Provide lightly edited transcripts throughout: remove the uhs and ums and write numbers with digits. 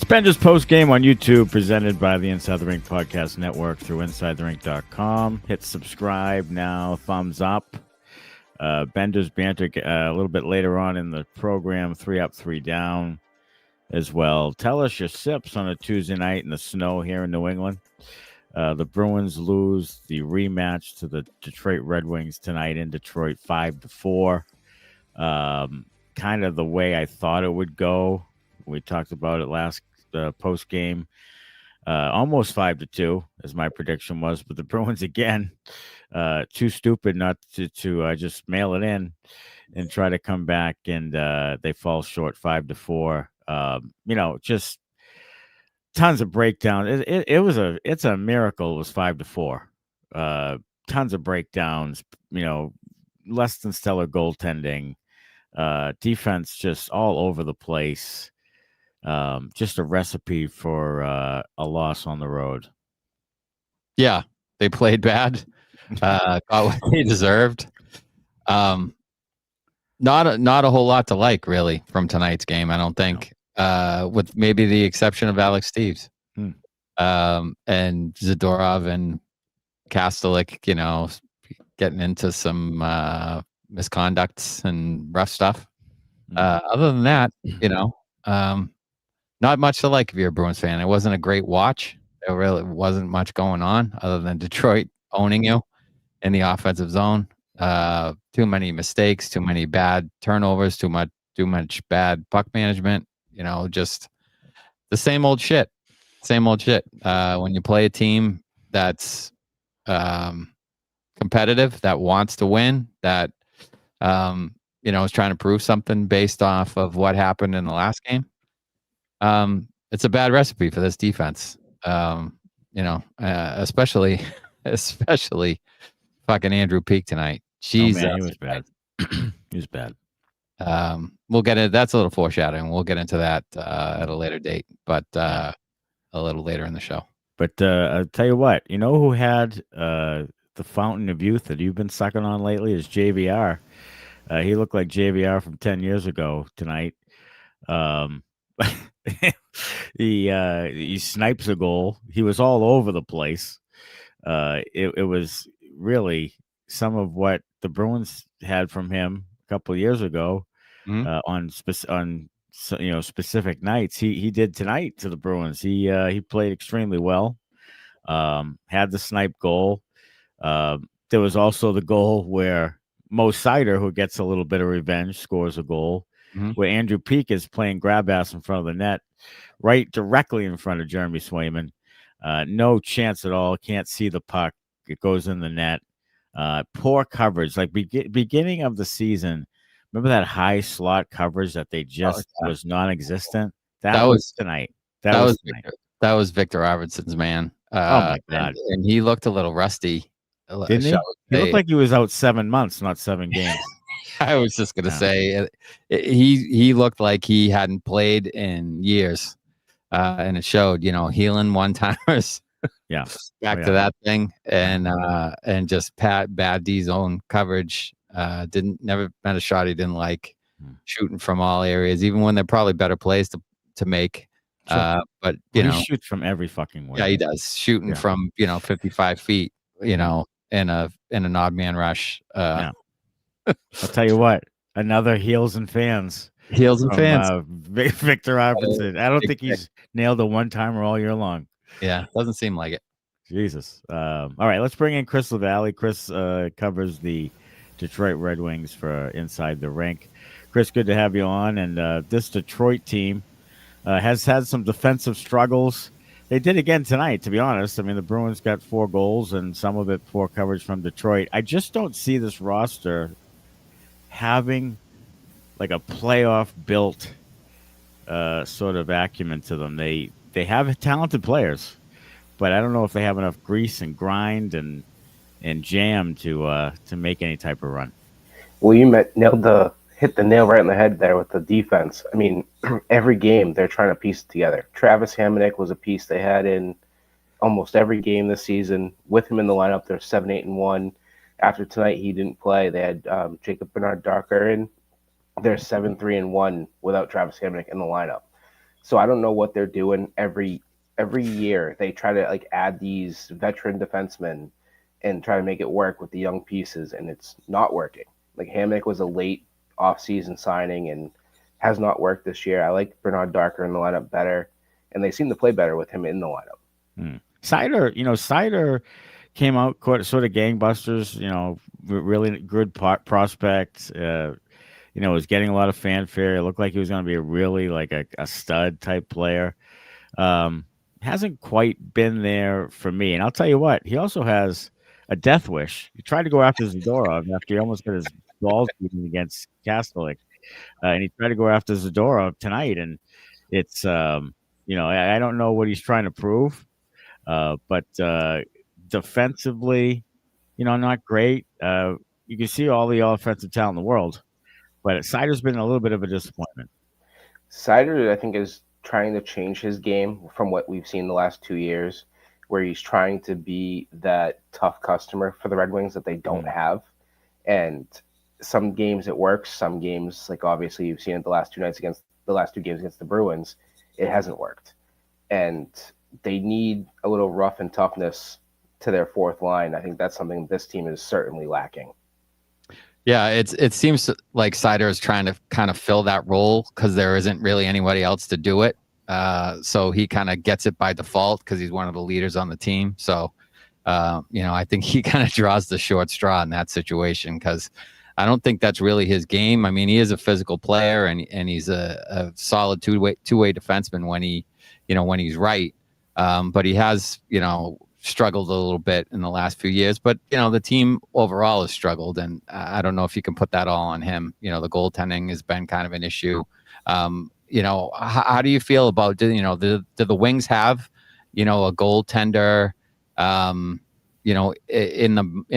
Benders post game on YouTube, presented by the Inside the Rink Podcast Network through InsideTheRink.com. Hit subscribe now, thumbs up. Benders banter a little bit later on in the program, 3 up, 3 down as well. Tell us your sips on a Tuesday night in the snow here in New England. The Bruins lose the rematch to the Detroit Red Wings tonight in Detroit, 5-4. Kind of the way I thought it would go. We talked about it last post game. Almost 5-2, as my prediction was. But the Bruins, again, too stupid not to just mail it in and try to come back, and they fall short 5-4. Just tons of breakdown. It's a miracle. It was 5-4. Tons of breakdowns. Less than stellar goaltending. Defense just all over the place. Just a recipe for a loss on the road. Yeah, they played bad. Got what they deserved. Not a whole lot to like, really, from tonight's game, I don't think. No. With maybe the exception of Alex Steves. And Zadorov and Kastelic, getting into some misconducts and rough stuff. Other than that, not much to like if you're a Bruins fan. It wasn't a great watch. There really wasn't much going on other than Detroit owning you in the offensive zone. Too many mistakes, too many bad turnovers, too much bad puck management. Just the same old shit. When you play a team that's competitive, that wants to win, that is trying to prove something based off of what happened in the last game. It's a bad recipe for this defense. Especially fucking Andrew Peeke tonight. Jesus, he was bad. He was bad. We'll get it. That's a little foreshadowing. We'll get into that at a later date, but a little later in the show. But I'll tell you what, who had the fountain of youth that you've been sucking on lately is JVR. He looked like JVR from 10 years ago tonight. He snipes a goal. He was all over the place. It was really some of what the Bruins had from him a couple of years ago. On specific nights. He did tonight to the Bruins. He played extremely well. Had the snipe goal. There was also the goal where Mo Sider, who gets a little bit of revenge, scores a goal. Where Andrew Peeke is playing grab ass in front of the net, right directly in front of Jeremy Swayman. No chance at all. Can't see the puck. It goes in the net. Poor coverage. Like beginning of the season, remember that high slot coverage that they just was non-existent? That was tonight. That was tonight. That was Victor Arvidsson's man. Oh my God! And he looked a little rusty. Didn't he? He looked like he was out 7 months, not 7 games. I was just gonna say he looked like he hadn't played in years, and it showed. Healing one-timers. Yeah, back to that thing, and just bad D zone coverage. Never met a shot he didn't like. Shooting from all areas, even when they're probably better plays to make. Sure. But he shoots from every fucking way. Yeah, he does. Shooting from 55 feet. In an odd man rush. I'll tell you what, another heels and fans. Victor Arvidsson. I don't think he's nailed a one-timer all year long. Yeah, doesn't seem like it. Jesus. All right, let's bring in Chris LaValle. Chris covers the Detroit Red Wings for Inside the Rink. Chris, good to have you on. And this Detroit team has had some defensive struggles. They did again tonight, to be honest. I mean, the Bruins got 4 goals, and some of it poor coverage from Detroit. I just don't see this roster having like a playoff-built sort of acumen to them. They have talented players, but I don't know if they have enough grease and grind and jam to make any type of run. Well, you hit the nail right on the head there with the defense. I mean, every game they're trying to piece it together. Travis Hamonic was a piece they had in almost every game this season. With him in the lineup, they're 7-8-1. After tonight, he didn't play. They had Jacob Bernard Darker in. They're 7-3-1 without Travis Hamonic in the lineup. So I don't know what they're doing. Every year they try to like add these veteran defensemen and try to make it work with the young pieces, and it's not working. Like Hamonic was a late off-season signing and has not worked this year. I like Bernard Darker in the lineup better, and they seem to play better with him in the lineup. Sider came out sort of gangbusters. Really good prospect. Was getting a lot of fanfare. It looked like he was going to be a really like a stud type player. Hasn't quite been there for me. And I'll tell you what, he also has a death wish. He tried to go after Zadorov after he almost got his balls beaten against Kastelic. And he tried to go after Zadorov tonight. And it's, I don't know what he's trying to prove. But defensively, not great. You can see all the offensive talent in the world. But Sider's been a little bit of a disappointment. Sider, I think, is trying to change his game from what we've seen the last 2 years, where he's trying to be that tough customer for the Red Wings that they don't have. And some games it works, some games, like obviously you've seen it the last two games against the Bruins, it hasn't worked. And they need a little rough and toughness to their fourth line. I think that's something this team is certainly lacking. Yeah, it seems like Sider is trying to kind of fill that role because there isn't really anybody else to do it. So he kind of gets it by default because he's one of the leaders on the team. So, I think he kind of draws the short straw in that situation because I don't think that's really his game. I mean, he is a physical player and he's a solid two-way defenseman when he's right. But he has, struggled a little bit in the last few years, but the team overall has struggled, and I don't know if you can put that all on him. The goaltending has been kind of an issue. How do you feel about do the Wings have a goaltender in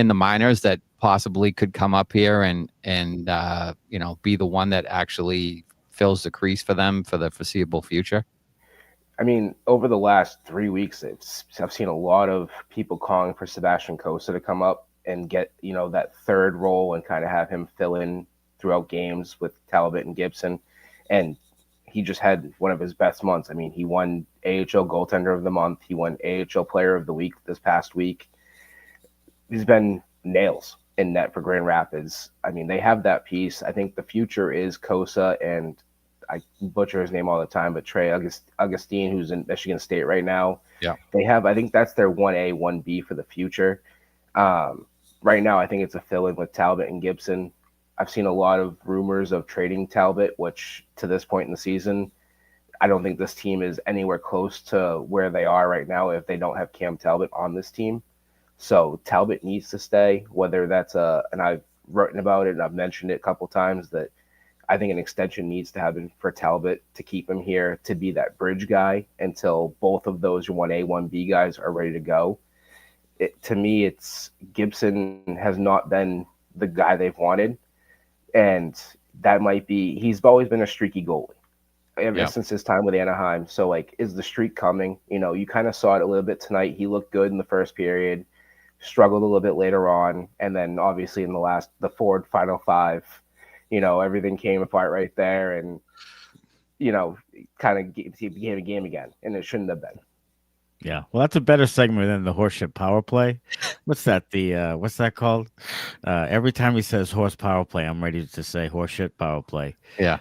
the minors that possibly could come up here and be the one that actually fills the crease for them for the foreseeable future? I mean, over the last 3 weeks, I've seen a lot of people calling for Sebastian Cossa to come up and get, that third role and kind of have him fill in throughout games with Talbot and Gibson. And he just had one of his best months. I mean, he won AHL Goaltender of the Month. He won AHL Player of the Week this past week. He's been nails in net for Grand Rapids. I mean, they have that piece. I think the future is Cossa and I butcher his name all the time, but Trey Augustine, who's in Michigan State right now. Yeah. They have, I think that's their 1A, 1B for the future. Right now, I think it's a fill-in with Talbot and Gibson. I've seen a lot of rumors of trading Talbot, which to this point in the season, I don't think this team is anywhere close to where they are right now if they don't have Cam Talbot on this team. So Talbot needs to stay, whether that's and I've written about it and I've mentioned it a couple times that I think an extension needs to happen for Talbot to keep him here, to be that bridge guy until both of those 1A, 1B guys are ready to go. To me, it's Gibson has not been the guy they've wanted. And that might be, he's always been a streaky goalie ever since his time with Anaheim. So, is the streak coming? You kind of saw it a little bit tonight. He looked good in the first period, struggled a little bit later on. And then obviously in the Ford final five, everything came apart right there and, kind of became a game again, and it shouldn't have been. Yeah. Well, that's a better segment than the horseshit power play. What's that? What's that called? Every time he says horse power play, I'm ready to say horseshit power play. Yeah.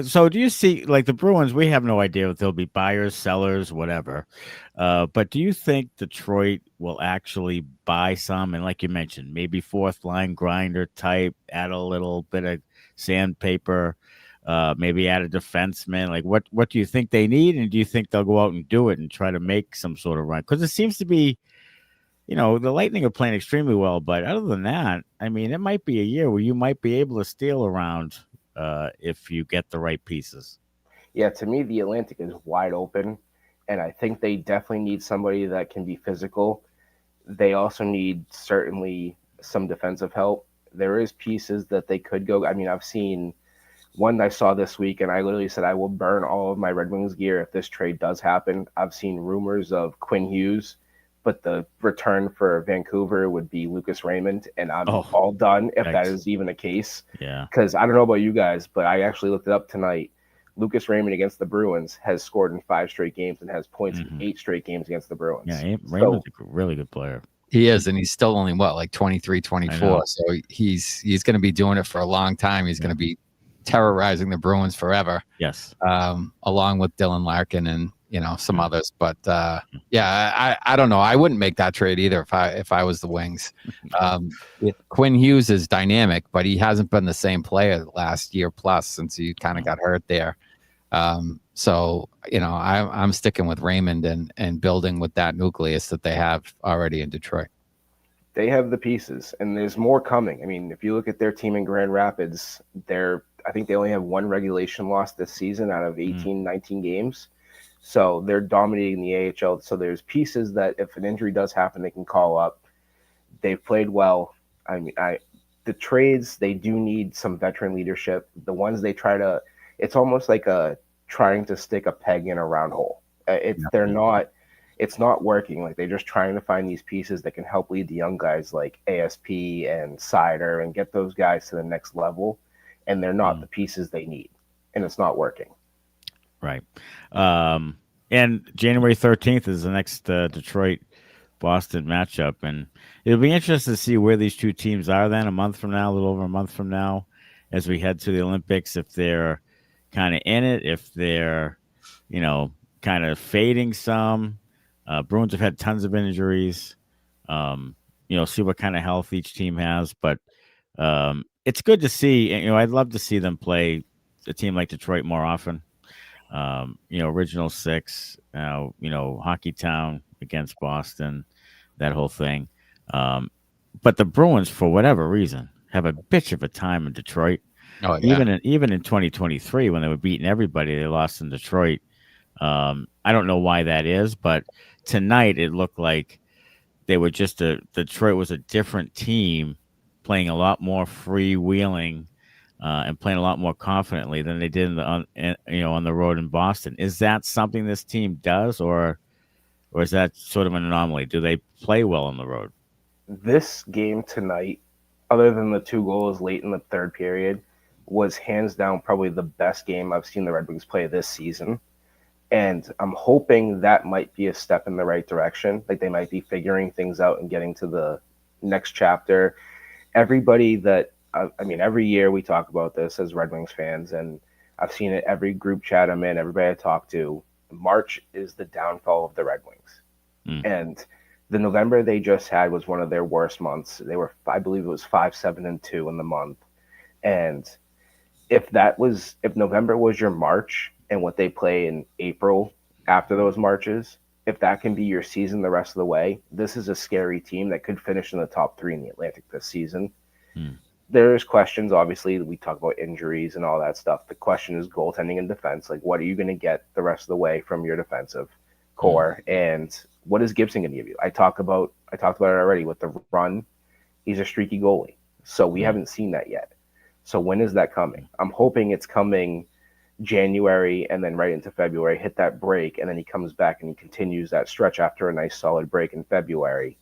So do you see, the Bruins, we have no idea if they'll be buyers, sellers, whatever. But do you think Detroit will actually buy some? And like you mentioned, maybe fourth line grinder type, add a little bit of sandpaper, maybe add a defenseman. What do you think they need? And do you think they'll go out and do it and try to make some sort of run? Because it seems to be, the Lightning are playing extremely well. But other than that, I mean, it might be a year where you might be able to steal around if you get the right pieces. Yeah, to me, the Atlantic is wide open, and I think they definitely need somebody that can be physical. They also need certainly some defensive help. There is pieces that they could go. I mean, I've seen one I saw this week, and I literally said I will burn all of my Red Wings gear if this trade does happen. I've seen rumors of Quinn Hughes, but the return for Vancouver would be Lucas Raymond, and I'm all done if that is even the case. Yeah. Because I don't know about you guys, but I actually looked it up tonight. Lucas Raymond against the Bruins has scored in 5 straight games and has points in 8 straight games against the Bruins. Yeah, Raymond's a really good player. He is, and he's still only, like 23, 24. So he's going to be doing it for a long time. He's going to be terrorizing the Bruins forever. Yes. Along with Dylan Larkin and, some others. But, I don't know. I wouldn't make that trade either if I was the Wings. Quinn Hughes is dynamic, but he hasn't been the same player last year plus since he kind of got hurt there. So, I'm sticking with Raymond and building with that nucleus that they have already in Detroit. They have the pieces, and there's more coming. I mean, if you look at their team in Grand Rapids, I think they only have 1 regulation loss this season out of 18, 19 games. So they're dominating the AHL. So there's pieces that if an injury does happen, they can call up. They've played well. I mean, the trades, they do need some veteran leadership. The ones they try to, it's almost like trying to stick a peg in a round hole. It's not working. Like, they're just trying to find these pieces that can help lead the young guys like ASP and Sider and get those guys to the next level. And they're not the pieces they need, and it's not working. Right. And January 13th is the next Detroit-Boston matchup, and it'll be interesting to see where these two teams are then a month from now, a little over a month from now, as we head to the Olympics, if they're kind of in it, if they're, kind of fading some. Bruins have had tons of injuries. See what kind of health each team has, but it's good to see. I'd love to see them play a team like Detroit more often. Original 6, Hockey Town against Boston, that whole thing. But the Bruins, for whatever reason, have a bitch of a time in Detroit. Oh, yeah. Even in 2023, when they were beating everybody, they lost in Detroit. I don't know why that is, but tonight it looked like they were Detroit was a different team, playing a lot more freewheeling and playing a lot more confidently than they did on the road in Boston. Is that something this team does, or is that sort of an anomaly? Do they play well on the road? This game tonight, other than the 2 goals late in the third period, was hands down probably the best game I've seen the Red Wings play this season. And I'm hoping that might be a step in the right direction. Like, they might be figuring things out and getting to the next chapter. Everybody that every year we talk about this as Red Wings fans, and I've seen it every group chat I'm in, everybody I talk to. March is the downfall of the Red Wings. And the November they just had was one of their worst months. They were, I believe it was 5-7-2 in the month. And if November was your March and what they play in April after those Marches, if that can be your season the rest of the way, this is a scary team that could finish in the top 3 in the Atlantic this season. There's questions, obviously. We talk about injuries and all that stuff. The question is goaltending and defense. Like, what are you going to get the rest of the way from your defensive core? And what is Gibson going to give you? I talked about it already with the run. He's a streaky goalie. So we haven't seen that yet. So when is that coming? I'm hoping it's coming January and then right into February, hit that break, and then he comes back and he continues that stretch after a nice solid break in February.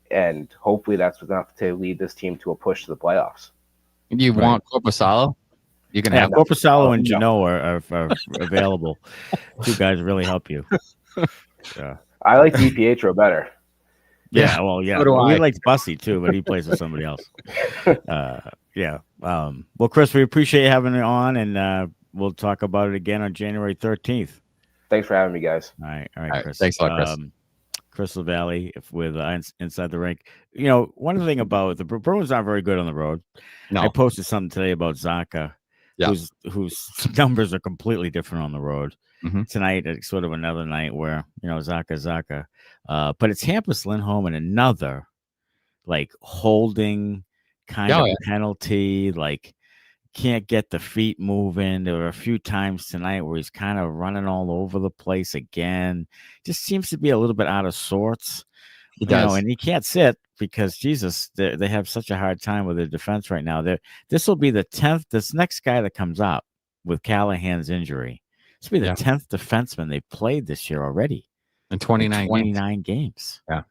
And hopefully that's enough to lead this team to a push to the playoffs. You want Korpisalo? You can have Korpisalo and Joonas are available. 2 guys really help you. I like DiPietro better. Yeah, well, yeah. We like Bussy too, but he plays with somebody else. Well, Chris, we appreciate you having it on, and we'll talk about it again on January 13th. Thanks for having me, guys. All right, Chris. Thanks a lot, Chris. Crystal Valley with Inside the Rink. One thing about the Bruins aren't very good on the road. No. I posted something today about Zacha, whose numbers are completely different on the road. Tonight, it's sort of another night where, Zacha. But it's Hampus, Lindholm, and another, like, holding kind of penalty, like, can't get the feet moving. There were a few times tonight where he's kind of running all over the place again. Just seems to be a little bit out of sorts. He does. And he can't sit because, Jesus, they have such a hard time with their defense right now. This will be the 10th. This next guy that comes up with Callahan's injury, this will be the 10th defenseman they played this year already. In 29 games. Yeah.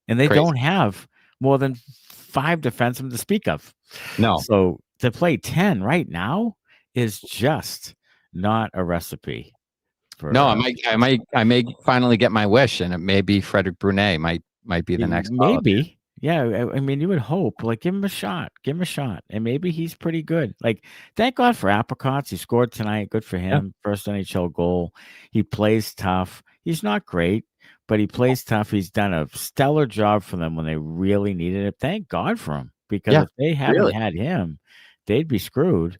And they don't have more than 5 defensemen to speak of. No. So to play 10 right now is just not a recipe. For, no, I may finally get my wish, and it may be Frederic Brunet might be the next. Maybe. Yeah, I mean, you would hope. Like, give him a shot. And maybe he's pretty good. Like, thank God for Apricots. He scored tonight. Good for him. Yeah. First NHL goal. He plays tough. He's not great, but he plays tough. He's done a stellar job for them when they really needed it. Thank God for him, because if they hadn't had him, they'd be screwed.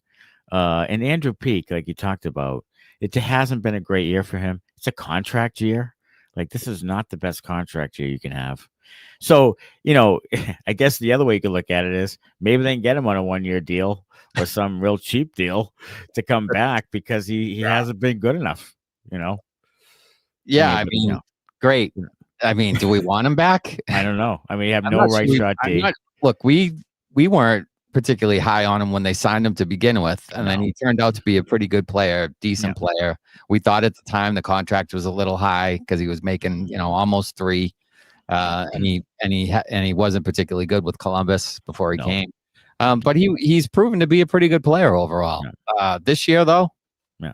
And Andrew Peeke, like you talked about, it hasn't been a great year for him. It's a contract year. Like, this is not the best contract year you can have. So, I guess the other way you could look at it is maybe they can get him on a 1-year deal or some real cheap deal to come back, because he hasn't been good enough, Yeah, maybe, I mean, great. I mean, do we want him back? I don't know. I mean, you have no right shot D. Look, we weren't particularly high on him when they signed him to begin with, and then he turned out to be a pretty good player, decent player. We thought at the time the contract was a little high because he was making, almost $3 million. And he wasn't particularly good with Columbus before he came. But he's proven to be a pretty good player overall. This year though,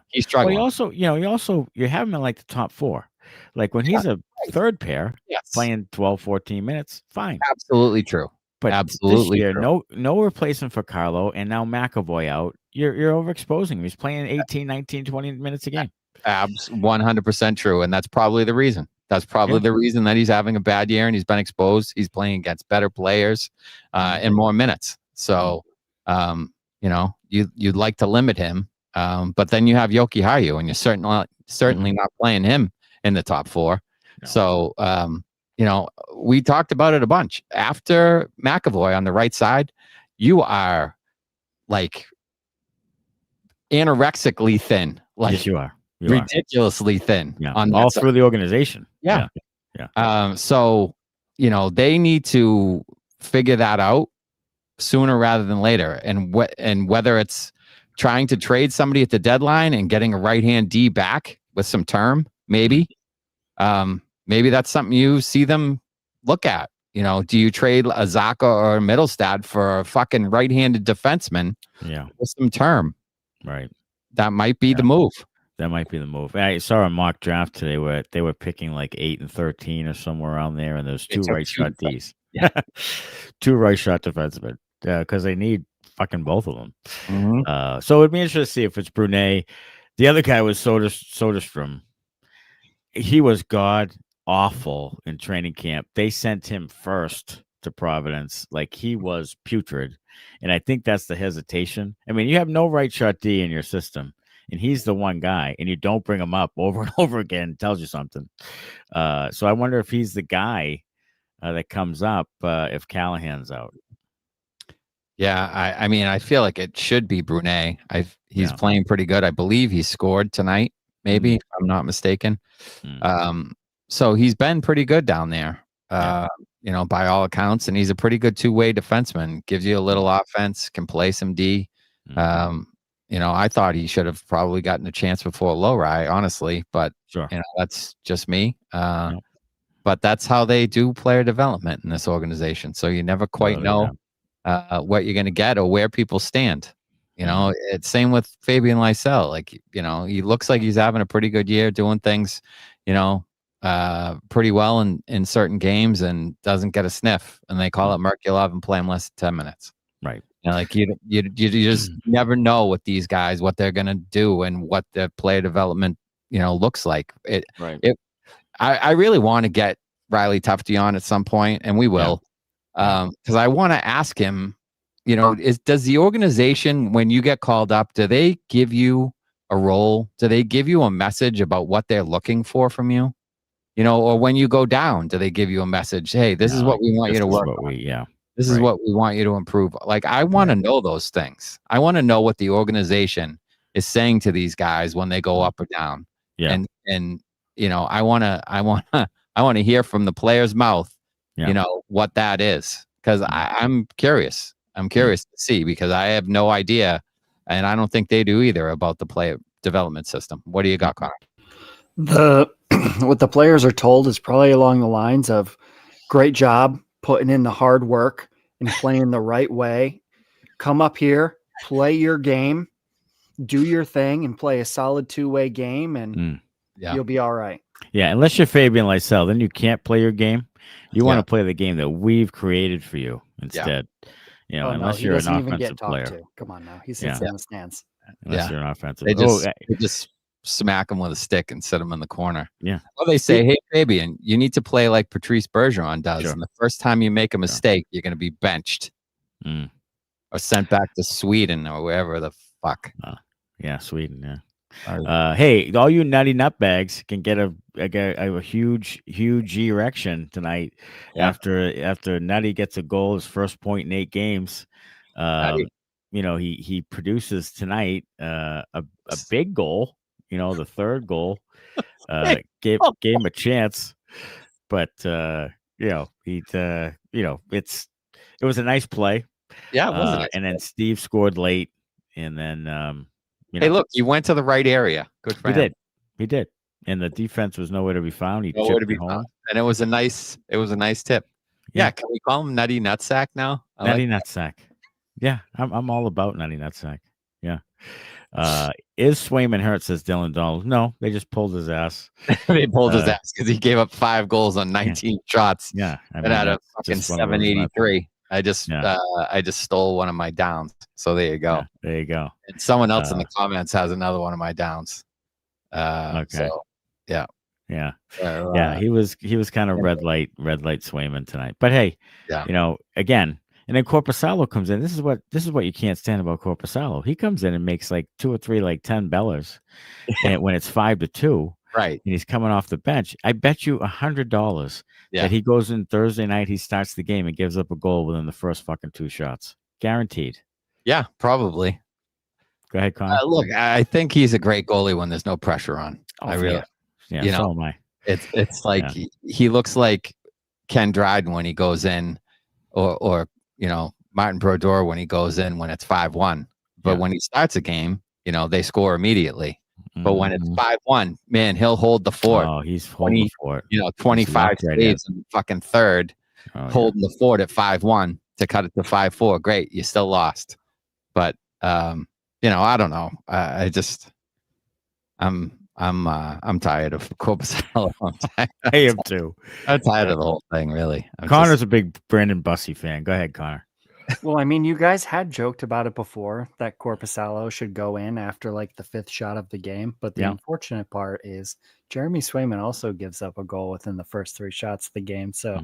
he's struggling. Well, you have him in like the top 4. Like when he's a third pair, playing 12, 14 minutes, fine. Absolutely true. But absolutely this year, no replacement for Carlo, and now McAvoy out. You're overexposing him. He's playing 18, 19, 20 minutes a game. 100% true, and that's probably the reason. That's probably the reason that he's having a bad year and he's been exposed. He's playing against better players and more minutes. So, you'd like to limit him, but then you have Yoki Hayu, and you're certainly not playing him in the top 4. No. So, we talked about it a bunch. After McAvoy on the right side, you are like anorexically thin. Like, yes, you are. Ridiculously thin on all through the organization. Yeah. So, they need to figure that out sooner rather than later. And whether it's trying to trade somebody at the deadline and getting a right-hand D back with some term, maybe that's something you see them look at. Do you trade a Zacha or a Mittelstadt for a fucking right-handed defenseman with some term? Right. That might be the move. That might be the move. I saw a mock draft today where they were picking like 8 and 13 or somewhere around there, and there's 2 right shot Ds. 2 right shot defensemen, because they need fucking both of them. Mm-hmm. So it'd be interesting to see if it's Brunet. The other guy was Soderstrom. He was god awful in training camp. They sent him first to Providence. Like, he was putrid, and I think that's the hesitation. I mean, you have no right shot D in your system, and he's the one guy, and you don't bring him up over and over again. It tells you something. So I wonder if he's the guy that comes up if Callahan's out. Yeah, I mean, I feel like it should be Brunet. He's playing pretty good. I believe he scored tonight, maybe, if I'm not mistaken. So he's been pretty good down there, by all accounts, and he's a pretty good two-way defenseman. Gives you a little offense, can play some D. I thought he should have probably gotten a chance before Lohrei, honestly, but that's just me. But that's how they do player development in this organization. So you never quite know what you're going to get or where people stand. It's same with Fabian Lysell. Like, he looks like he's having a pretty good year doing things, pretty well in certain games, and doesn't get a sniff, and they call it Merkulov and play him less than 10 minutes. Right. Like you just never know with these guys what they're gonna do and what their player development looks like. I really want to get Riley Tufte on at some point, and we will, because I want to ask him. Does the organization, when you get called up, do they give you a role? Do they give you a message about what they're looking for from you? Or when you go down, do they give you a message? Hey, this is what we want you to work on. This is what we want you to improve. Like, I want to know those things. I want to know what the organization is saying to these guys when they go up or down. Yeah. And I want to hear from the player's mouth, what that is. Because I'm curious. I'm curious to see, because I have no idea, and I don't think they do either, about the player development system. What do you got, Connor? What the players are told is probably along the lines of, great job putting in the hard work and playing the right way. Come up here, play your game, do your thing and play a solid 2-way game, and you'll be all right. Yeah, unless you're Fabian Lysell, then you can't play your game. You want to play the game that we've created for you instead. You know, unless you're an offensive player. To. Come on now, he sits in the stands. Unless you're an offensive. They just smack him with a stick and sit him in the corner. Yeah. Well, they say, hey, Fabian, you need to play like Patrice Bergeron does. Sure. And the first time you make a mistake, you're going to be benched or sent back to Sweden or wherever the fuck. Yeah, Sweden. Yeah. Hey, all you nutty nutbags can get a huge erection tonight after Nutty gets a goal, his first point in 8 games. You know, he produces tonight a big goal. You know, the third goal gave him a chance, but you know, it was a nice play. Yeah, it was a nice and then Steve scored late, and then hey, look, you went to the right area. Good for him. He did, and the defense was nowhere to be found. He nowhere to be home, found. And it was a nice tip. Yeah, can we call him Nutty Nutsack now? Nutty Nutsack. Yeah, I'm all about Nutty Nutsack. Yeah. Is Swayman hurt, says Dylan Donald? No, they just pulled his ass. They pulled his ass because he gave up 5 goals on 19 shots. Yeah. I mean, out of fucking 783. I just stole one of my downs. So there you go. Yeah, there you go. And someone else in the comments has another one of my downs. Okay. So, yeah. Yeah. He was kind of red light Swayman tonight. But hey, you know, again, and then Korpisalo comes in. This is what you can't stand about Korpisalo. He comes in and makes like 2 or 3 like 10 bellers, and when it's 5-2, right? And he's coming off the bench. I bet you $100 that he goes in Thursday night. He starts the game and gives up a goal within the first fucking 2 shots, guaranteed. Yeah, probably. Go ahead, Connor. Look, I think he's a great goalie when there's no pressure on. I really, you know, so am I. It's like he looks like Ken Dryden when he goes in, or you know, Martin Brodeur when he goes in when it's 5-1. But when he starts a game, you know, they score immediately. But when it's 5-1, man, he'll hold the fort. Oh, he's holding the fort. You know, 25 saves in fucking third, holding the fort at 5-1 to cut it to 5-4. Great, you still lost. But you know, I don't know. I'm tired of Korpisalo. I am too. I'm tired of the whole thing, really. Connor's a big Brandon Bussey fan. Go ahead, Connor. Well, I mean, you guys had joked about it before that Korpisalo should go in after like the 5th shot of the game. But the unfortunate part is Jeremy Swayman also gives up a goal within the first 3 shots of the game. So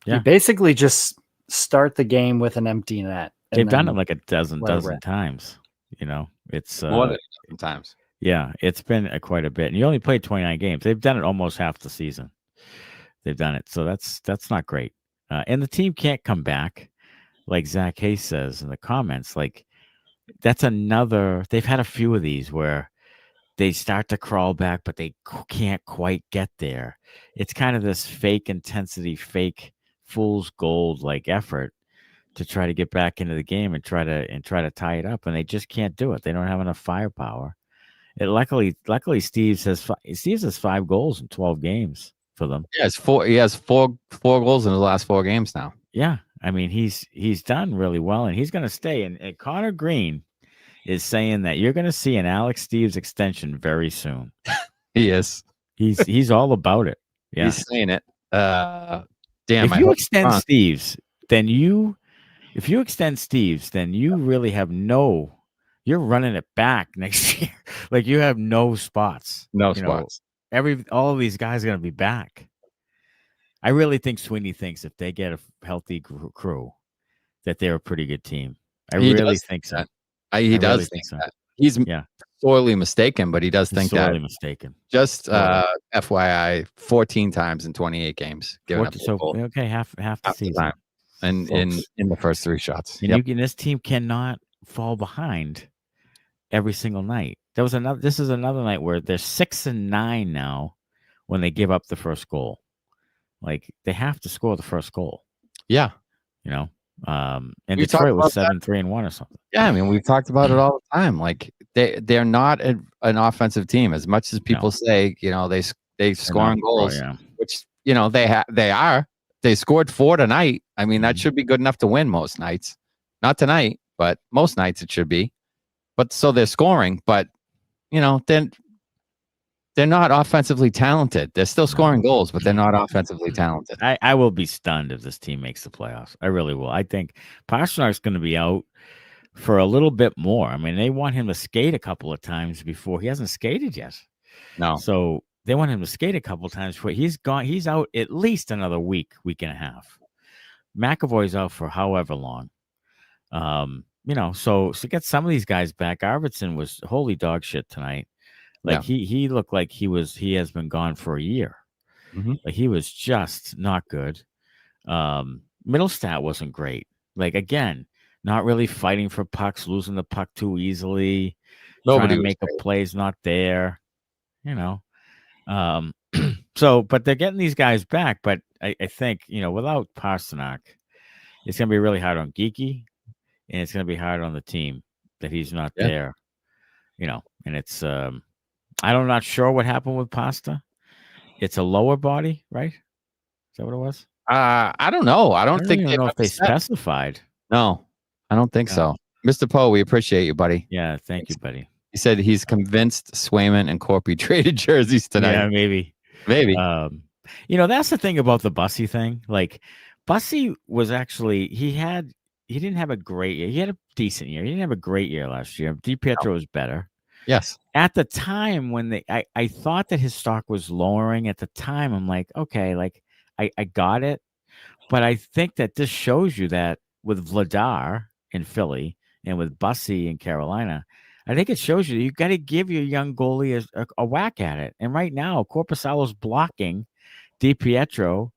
you basically just start the game with an empty net. They've done it like a dozen times. You know, it's more than a dozen times. Yeah, it's been quite a bit. And you only played 29 games. They've done it almost half the season. They've done it. So that's not great. And the team can't come back, like Zach Hayes says in the comments. Like, that's another. They've had a few of these where they start to crawl back, but they can't quite get there. It's kind of this fake intensity, fake fool's gold like effort to try to get back into the game and try to tie it up, and they just can't do it. They don't have enough firepower. Luckily, Steve has 5 goals in 12 games for them. Yeah, he has four goals in the last 4 games now. Yeah, I mean he's done really well, and he's going to stay. And Connor Green is saying that you're going to see an Alex Steves extension very soon. He is. He's all about it. Yeah, he's saying it. Damn. If you extend Steves, then you really have no. You're running it back next year. Like, you have no spots. No spots. All of these guys are going to be back. I really think Sweeney thinks if they get a healthy crew, that they're a pretty good team. I really think so. He does think that. He's sorely mistaken, but he does think that. Sorely mistaken. Just FYI, 14 times in 28 games. Okay, half the season. Time. And in the first 3 shots. And this team cannot fall behind every single night. This is another night where they're 6-9 now when they give up the first goal. Like, they have to score the first goal. Yeah. You know, and Detroit was 7-3-1 or something. Yeah, I mean, we've talked about it all the time. Like, they're not an offensive team as much as people say. You know, they scoring goals, which, you know, they are. They scored 4 tonight. I mean, that should be good enough to win most nights. Not tonight, but most nights it should be. but so they're scoring, but then they're not offensively talented. They're still scoring goals, but they're not offensively talented. I will be stunned if this team makes the playoffs. I really will. I think Pastrnak's going to be out for a little bit more. I mean, they want him to skate a couple of times before. He hasn't skated yet. No. So they want him to skate a couple of times before he's gone. He's out at least another week and a half. McAvoy's out for however long. So get some of these guys back. Arvidsson was holy dog shit tonight. Like he looked like he has been gone for a year. Mm-hmm. Like he was just not good. Middlestat wasn't great. Like again, not really fighting for pucks, losing the puck too easily. Trying to make a play's not there. But they're getting these guys back. But I think without Pastrnak, it's gonna be really hard on Geekie, and it's gonna be hard on the team that he's not there. And it's I'm not sure what happened with Pasta. It's a lower body, right? Is that what it was? I don't know. I don't think know if they specified. No, I don't think so. Mr. Poe, we appreciate you, buddy. Yeah, thank you, buddy. He said he's convinced Swayman and Korpi traded jerseys tonight. Yeah, maybe. That's the thing about the Bussy thing. Like, Bussy was actually he didn't have a great year. He had a decent year. He didn't have a great year last year. DiPietro was better. Yes. At the time when I thought that his stock was lowering at the time, I'm like, okay, like I got it. But I think that this shows you that with Vladar in Philly and with Bussy in Carolina, I think it shows you got to give your young goalie a whack at it. And right now, Korpisalo's blocking DiPietro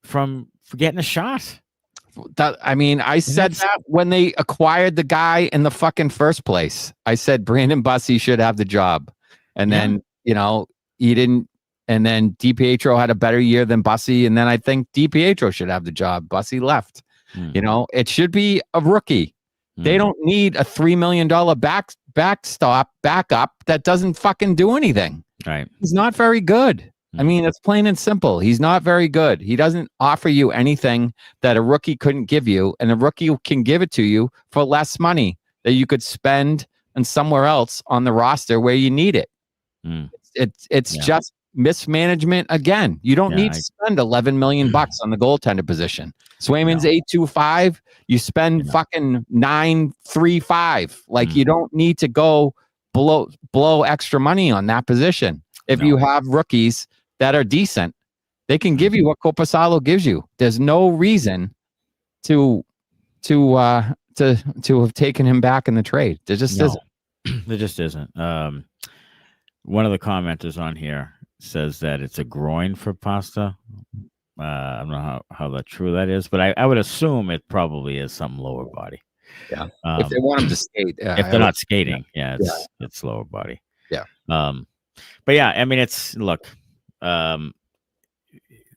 from getting a shot. I said that when they acquired the guy in the fucking first place. I said Brandon Bussy should have the job. And then, he didn't. And then DiPietro had a better year than Bussy. And then I think DiPietro should have the job. Bussy left. It should be a rookie. They don't need a $3 million backup that doesn't fucking do anything. Right. He's not very good. I mean, it's plain and simple. He's not very good. He doesn't offer you anything that a rookie couldn't give you, and a rookie can give it to you for less money that you could spend on somewhere else on the roster where you need it. It's just mismanagement again. You don't need to spend $11 million on the goaltender position. Swayman's 8.25. You spend fucking $9.35. Like you don't need to go blow extra money on that position. If you have rookies that are decent, they can give you what Korpisalo gives you. There's no reason to have taken him back in the trade. There just isn't. There just isn't. One of the commenters on here says that it's a groin for Pasta. I don't know how true that is, but I would assume it probably is some lower body. Yeah. If they want him to skate, if they're not skating, it's lower body. Yeah. But yeah, I mean,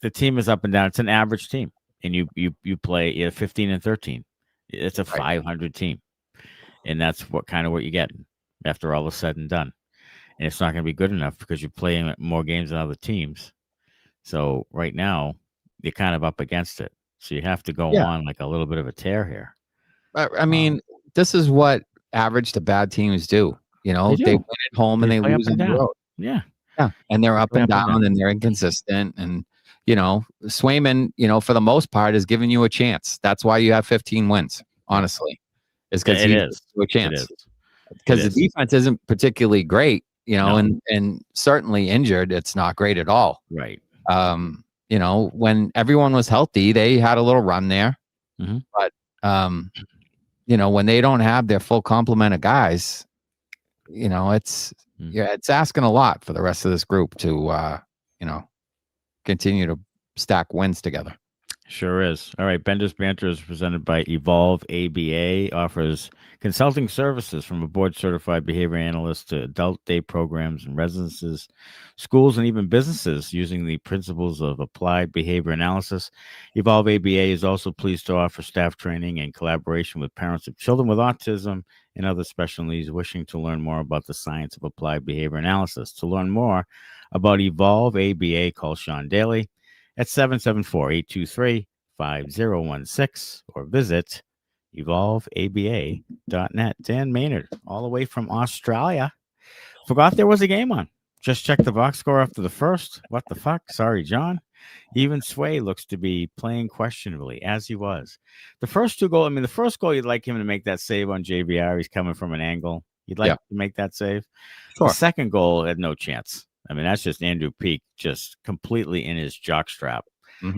the team is up and down. It's an average team, and you play 15 and 13. It's a 500 team, and that's what you get after all is said and done. And it's not going to be good enough because you're playing more games than other teams. So right now, you're kind of up against it. So you have to go on like a little bit of a tear here. I mean, this is what average to bad teams do. They win at home and they lose on the road. Yeah. Yeah. And they're up and down and they're inconsistent. And, Swayman, for the most part, is giving you a chance. That's why you have 15 wins, honestly. It's because he gives you a chance. Because the defense isn't particularly great, and certainly injured, it's not great at all. Right. When everyone was healthy, they had a little run there. Mm-hmm. But, when they don't have their full complement of guys, it's asking a lot for the rest of this group to, continue to stack wins together. Sure is. All right. Benders Banter is presented by Evolve ABA, offers consulting services from a board-certified behavior analyst to adult day programs and residences, schools, and even businesses using the principles of applied behavior analysis. Evolve ABA is also pleased to offer staff training and collaboration with parents of children with autism and other special needs wishing to learn more about the science of applied behavior analysis. To learn more about Evolve ABA, call Sean Daly at 774-823-5016 or visit evolveaba.net. Dan Maynard, all the way from Australia. Forgot there was a game on. Just checked the box score after the first. What the fuck? Sorry, John. Even Sway looks to be playing questionably, as he was. The first two goals, the first goal, you'd like him to make that save on JVR. He's coming from an angle. You'd like to make that save. Sure. The second goal had no chance. That's just Andrew Peeke just completely in his jockstrap,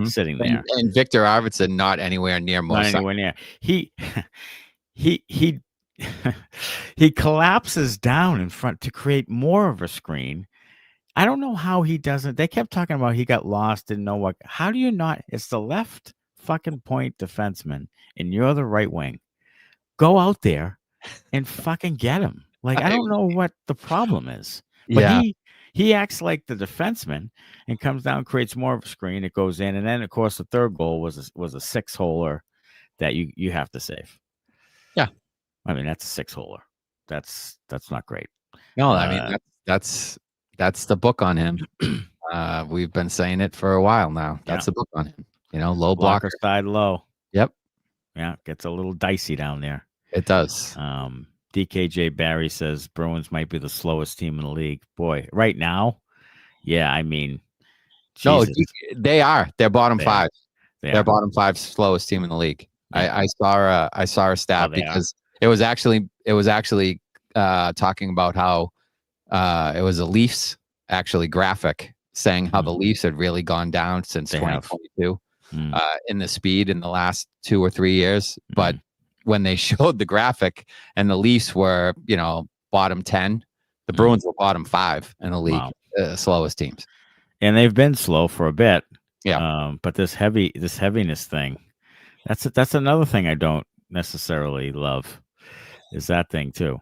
sitting there. And Victor Arvidsson not anywhere near most. Not anywhere near. He he collapses down in front to create more of a screen. I don't know how he doesn't. They kept talking about he got lost, didn't know what. How do you not? It's the left fucking point defenseman, and you're the right wing. Go out there and fucking get him. Like, I don't know what the problem is. But he acts like the defenseman and comes down, creates more of a screen. It goes in, and then of course the third goal was a 6-holer that you have to save. Yeah, that's a 6-holer. That's not great. No, that's the book on him. We've been saying it for a while now. That's the book on him. Low blocker side low. Yep. Yeah, gets a little dicey down there. It does. DKJ Barry says Bruins might be the slowest team in the league. Boy, right now, Jesus. No, they are. They're bottom five. They're bottom five slowest team in the league. Yeah. I saw a stat because it was actually talking about how it was a Leafs graphic saying how the Leafs had really gone down since 2022 in the speed in the last 2 or 3 years. But when they showed the graphic and the Leafs were, bottom 10, the Bruins were bottom 5 in the league, slowest teams. And they've been slow for a bit. Yeah. But this heaviness thing, that's another thing I don't necessarily love, is that thing too.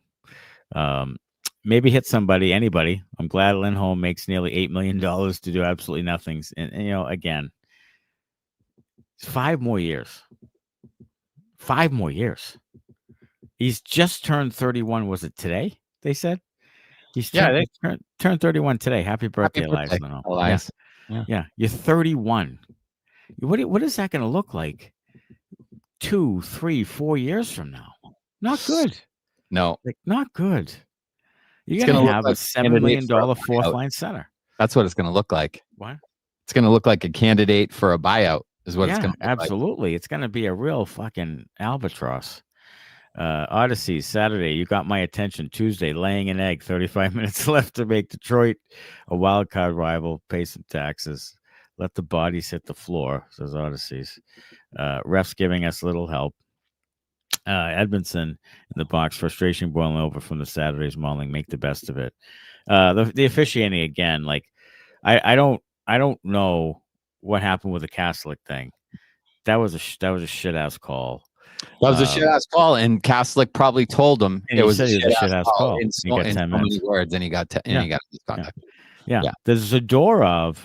Maybe hit anybody. I'm glad Lindholm makes nearly $8 million to do absolutely nothing. And again, 5 more years. 5 more years. He's just turned 31. Was it today? They said he's turned 31 today. Happy birthday, Elias. Elias. Yeah, you're 31. What is that going to look like 2, 3, 4 years from now? Not good. No, not good. You're going to have a $7 million fourth line center. That's what it's going to look like. What? It's going to look like a candidate for a buyout. Is what it's going to look absolutely. Like. It's going to be a real fucking albatross. Odyssey, Saturday, you got my attention. Tuesday, laying an egg. 35 minutes left to make Detroit a wild card rival. Pay some taxes. Let the bodies hit the floor, says Odysseys. Refs giving us little help. Edmondson in the box. Frustration boiling over from the Saturday's mauling. Make the best of it. The officiating again. Like, I don't know what happened with the Kastelic thing. That was a shit ass call. That was a shit ass call, and Kastelic probably told him it was a shit ass call. In so many words, and he got misconduct. Yeah. The Zadorov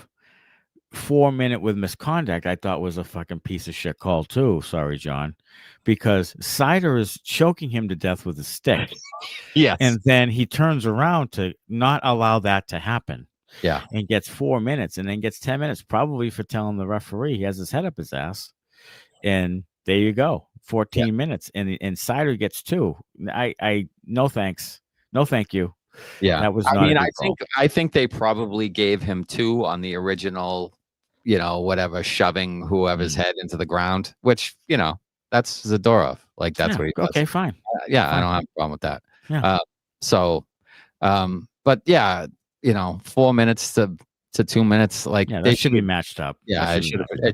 4-minute with misconduct, I thought was a fucking piece of shit call too. Sorry, John, because Seider is choking him to death with a stick. Yes, and then he turns around to not allow that to happen. Yeah, and gets 4 minutes, and then gets 10 minutes, probably for telling the referee he has his head up his ass. And there you go, 14 minutes, and Seider gets 2. I no thanks, no thank you. Yeah, that was. Not I think they probably gave him 2 on the original, whatever, shoving whoever's head into the ground, which that's Zadorov. Like that's what he does. Okay, fine. I don't have a problem with that. Yeah. But yeah. 4 minutes to 2 minutes, like they should be matched up. Yeah, it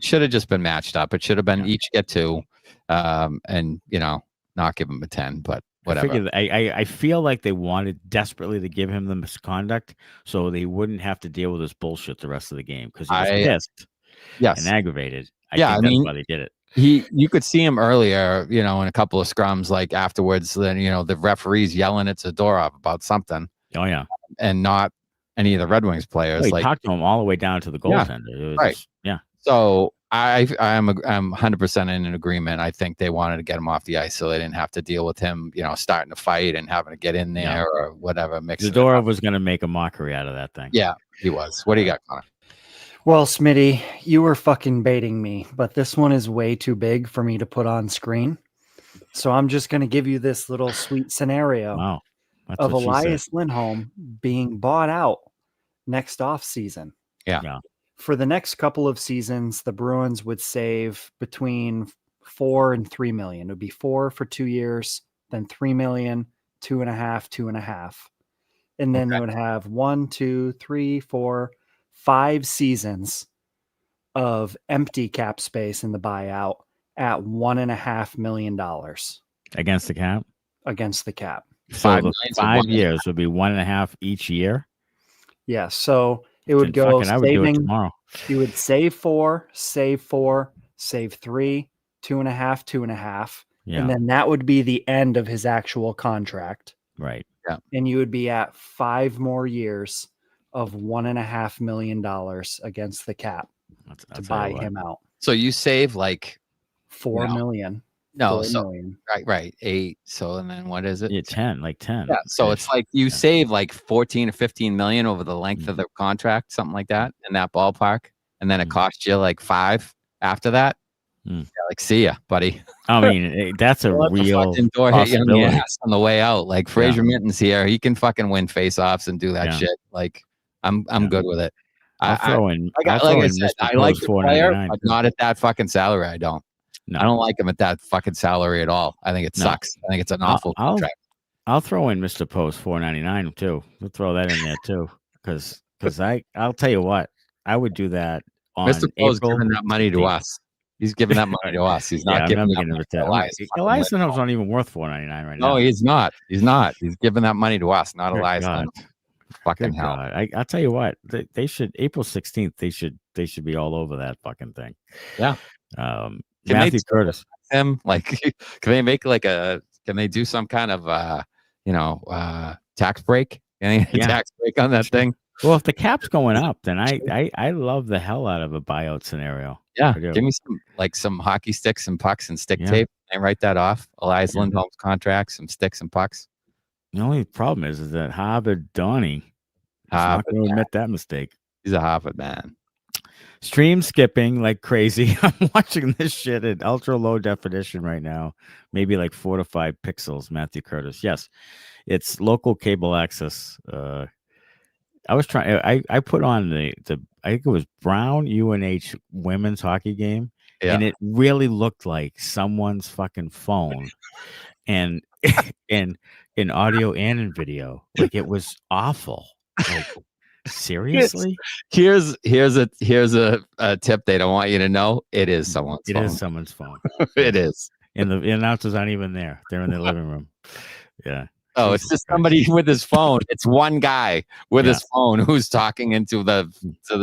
should have just been matched up. It should have been each get 2, and not give him a 10, but whatever. I feel like they wanted desperately to give him the misconduct so they wouldn't have to deal with this bullshit the rest of the game because he was pissed, and aggravated. I think that's why they did it. You could see him earlier, in a couple of scrums, like afterwards. Then the referee's yelling at Zadorov about something. Oh yeah, and not any of the Red Wings players. He talked to him all the way down to the goaltender. Right. Yeah. So I'm 100% in agreement. I think they wanted to get him off the ice so they didn't have to deal with him, starting to fight and having to get in there or whatever. Zadorov was going to make a mockery out of that thing. Yeah, he was. What do you got, Connor? Well, Smitty, you were fucking baiting me, but this one is way too big for me to put on screen. So I'm just going to give you this little sweet scenario Wow. That's of what she said. Elias Lindholm being bought out next off season. Yeah. For the next couple of seasons, the Bruins would save between $4 and $3 million. It would be 4 for 2 years, then $3 million, 2.5, 2.5. And then they would have 1, 2, 3, 4, 5 seasons of empty cap space in the buyout at $1.5 million Against the cap? against the cap. So the millions or 5 1.5? years would be 1.5 each year. Yeah, so it would Then go fucking, I would do it saving. tomorrow. You would save 4, save 4, save 3, 2.5, 2.5. Yeah. And then that would be the end of his actual contract. Right. And you would be at 5 more years of $1.5 million against the cap to buy him out. So you save like $4 million. no, 4 so million. right, 8. So and then what is it? Yeah, 10, like 10. Yeah, so it's like you Yeah. save like 14 or 15 million over the length of the contract, something like that, in that ballpark, and then it costs you like 5 after that. Yeah, like, see ya, buddy. I mean, that's a Let the real fucking door hit you on the possibility. ass on the way out. Like Fraser Minton's here, he can fucking win face-offs and do that Yeah. shit. Like I'm good with it. I'll throw in. Like I'll I throw in said, Mr. I like Poe's the player, $4.99 but too. not at that fucking salary. I don't. No. I don't like him at that fucking salary at all. I think it No. sucks. I think it's an awful contract. I'll throw in Mr. Post $4.99 too. We'll throw that in there too, because I'll tell you what, I would do that on Mr. Poe's April. giving that money to 15th. us. He's giving that money to us. He's not I'm giving never that gonna money to retire. Elias. Elias Lindholm's not even worth $4.99 right now. No, he's not. He's not. He's giving that money to us, not Good Elias. God. Lindholm. Fucking Good hell. God. I'll tell you what, they should April 16th. They should be all over that fucking thing. Yeah. Matthew they- Curtis. Him like, can they make like can they do some kind of tax break? Any tax break on that thing? Well, if the cap's going up, then I love the hell out of a buyout scenario. Yeah, I do. give me some hockey sticks and pucks and stick Yeah. tape and write that off. Elias Yeah. Lindholm's contract, some sticks and pucks. The only problem is that Harvard Donnie is not going to admit that mistake. He's a Harvard man. Stream skipping like crazy. I'm watching this shit at ultra low definition right now, maybe like 4 to 5 pixels. Matthew Curtis. Yes, it's local cable access. I was trying. I put on the I think it was Brown UNH women's hockey game, and it really looked like someone's fucking phone, and in audio and in video. Like it was awful. Like seriously. Here's a tip they don't want you to know. It is someone's phone. It is someone's phone. It is. And the announcers aren't even there. They're in their living room. Yeah. Oh, it's just somebody with his phone. It's one guy with his phone who's talking into the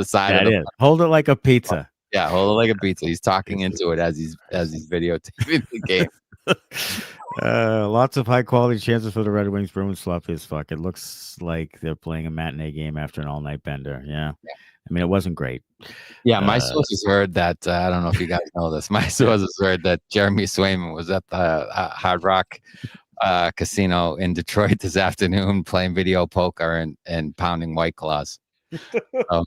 side of the phone. Hold it like a pizza. Yeah, hold it like a pizza. He's talking into it as he's videotaping the game. Lots of high quality chances for the Red Wings. Bruins sloppy as fuck. It looks like they're playing a matinee game after an all night bender. Yeah. I mean, it wasn't great. Yeah, my sources heard that. I don't know if you guys know this. My sources heard that Jeremy Swayman was at the Hard Rock casino in Detroit this afternoon playing video poker and pounding White Claws. So,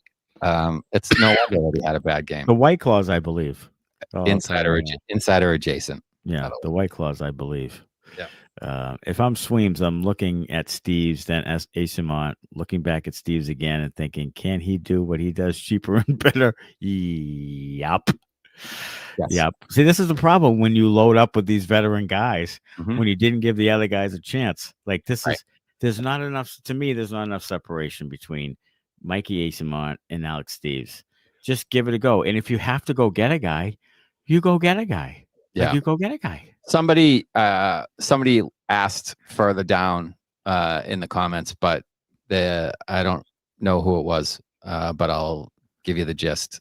it's no wonder that he had a bad game. The White Claws, I believe. Insider adjacent. Yeah, the White Claws, I believe. Yeah. If I'm Sweems, I'm looking at Steve's, then as Eyssimont, looking back at Steve's again and thinking, can he do what he does cheaper and better? Yep. Yes. Yep. See, this is the problem when you load up with these veteran guys, Mhm. when you didn't give the other guys a chance. Like this Right. is, there's not enough, to me, there's not enough separation between Mikey Eyssimont and Alex Steves. Just give it a go. And if you have to go get a guy, you go get a guy. Yeah. You go get a guy. Somebody asked further down in the comments, but I don't know who it was, but I'll give you the gist.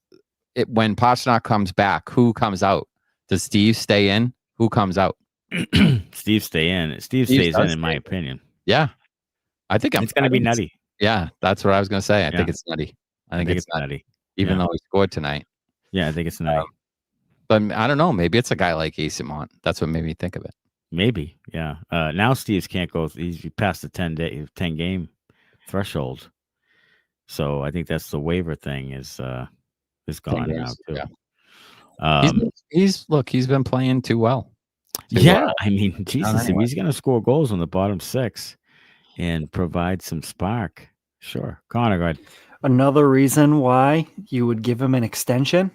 When Pastrnak comes back, who comes out? Does Steve stay in? Who comes out? Steve stay in. Steve stays in my opinion. Yeah, I think it's going to be nutty. Yeah, that's what I was going to say. I think it's nutty. I think it's nutty. Even though he scored tonight. Yeah, I think it's nutty. But I don't know. Maybe it's a guy like Eyssimont. That's what made me think of it. Maybe, yeah. Now Steve's can't go. He's past the 10 game threshold. So I think that's the waiver thing is gone now too. Yeah. He's been playing too well. Yeah, I mean, Jesus, if anyway. he's going to score goals on the bottom six and provide some spark, sure. Connor, go ahead. Another reason why you would give him an extension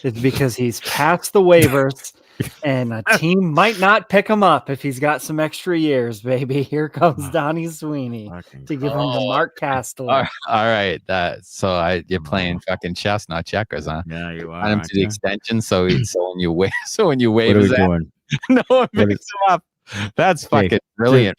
is because he's past the waivers and a team might not pick him up if he's got some extra years, baby. Here comes Donnie Sweeney to give him to Mark Kastelic. All right. You're playing fucking chess, not checkers, huh? Yeah, you are. Add him to the extension, so when you wave What are we doing? no one picks him up. That's fucking brilliant.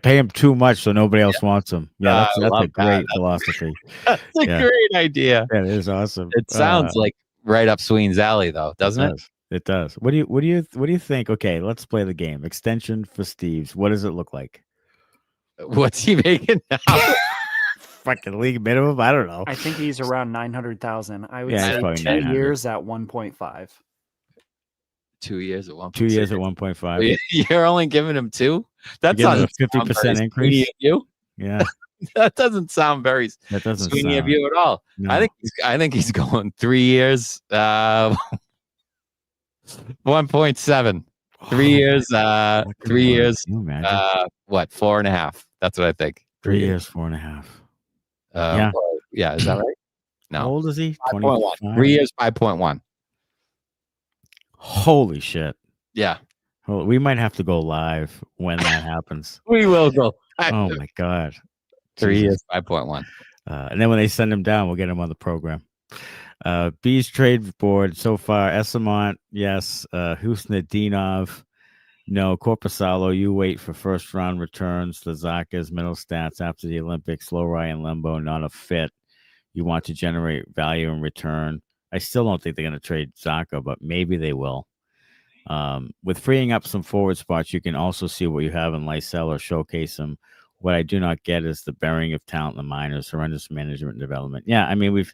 Pay him too much so nobody else wants him. Yeah, that's a great philosophy. That's a great idea. Yeah, it is awesome. It sounds like right up Sweeney's alley, though, doesn't it? It does. What do you think? Okay, let's play the game. Extension for Steves. What does it look like? What's he making now? Fucking league minimum? I don't know. I think he's around 900,000. I would Yeah, say probably 2 900. years at 1.5. 2 years at 1.5. 2 years at 1.5. You're only giving him 2? That's a not 50% increase. You? Yeah, That doesn't sound very Sweeney of you at all. No. I think he's going 3 years. 1.7. 3 years. 3 years. What? 4.5. That's what I think. 3 years, 4.5. Yeah. Is that right? No. How old is he? 5.1. 3 years, 5.1. Holy shit. Yeah. We might have to go live when that happens. We will go. Oh my God. 3 years, 5.1. And then when they send him down, we'll get him on the program. B's trade board so far: Eyssimont, yes. Husnudinov, no. Korpisalo, you wait for first round returns. The Zacha's middle stats after the Olympics. Lohrei and Limbo, not a fit. You want to generate value in return. I still don't think they're going to trade Zacha, but maybe they will. With freeing up some forward spots, you can also see what you have in Lysell or showcase them. What I do not get is the burying of talent in the minors, horrendous management and development. Yeah, I mean we've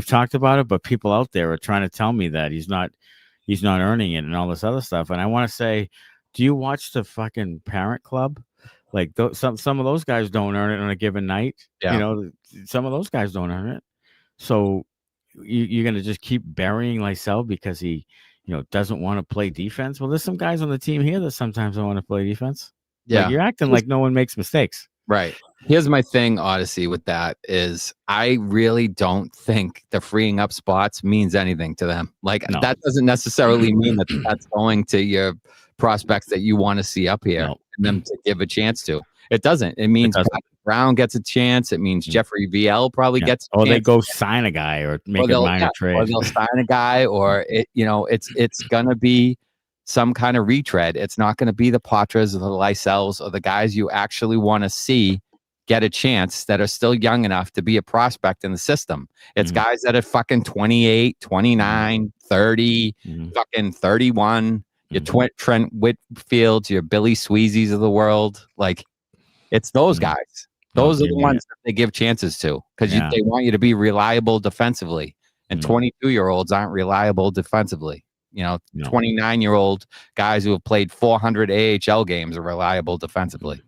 talked about it, but people out there are trying to tell me that he's not earning it and all this other stuff. And I want to say, do you watch the fucking Parent Club? Like some of those guys don't earn it on a given night. Yeah. You know, some of those guys don't earn it. So you're going to just keep burying Lysell because he, doesn't want to play defense. Well, there's some guys on the team here that sometimes don't want to play defense. Yeah. Like, you're acting like no one makes mistakes. Right. Here's my thing, Odyssey, with that is I really don't think the freeing up spots means anything to them. Like No. that doesn't necessarily mean that that's going to your prospects that you want to see up here and them to give a chance to. It doesn't. It means Patrick Brown gets a chance. It means Jeffrey VL probably gets a chance. They go sign a guy or make a minor trade. Or they'll sign a guy or it's gonna be some kind of retread. It's not going to be the Poitras or the Lysells or the guys you actually want to see get a chance that are still young enough to be a prospect in the system. It's guys that are fucking 28, 29, 30, fucking 31, your Trent Whitfields, your Billy Sweezies of the world. Like, it's those guys. Those are the ones that they give chances to because they want you to be reliable defensively. And 22-year-olds aren't reliable defensively. 29-year-old guys who have played 400 AHL games are reliable defensively.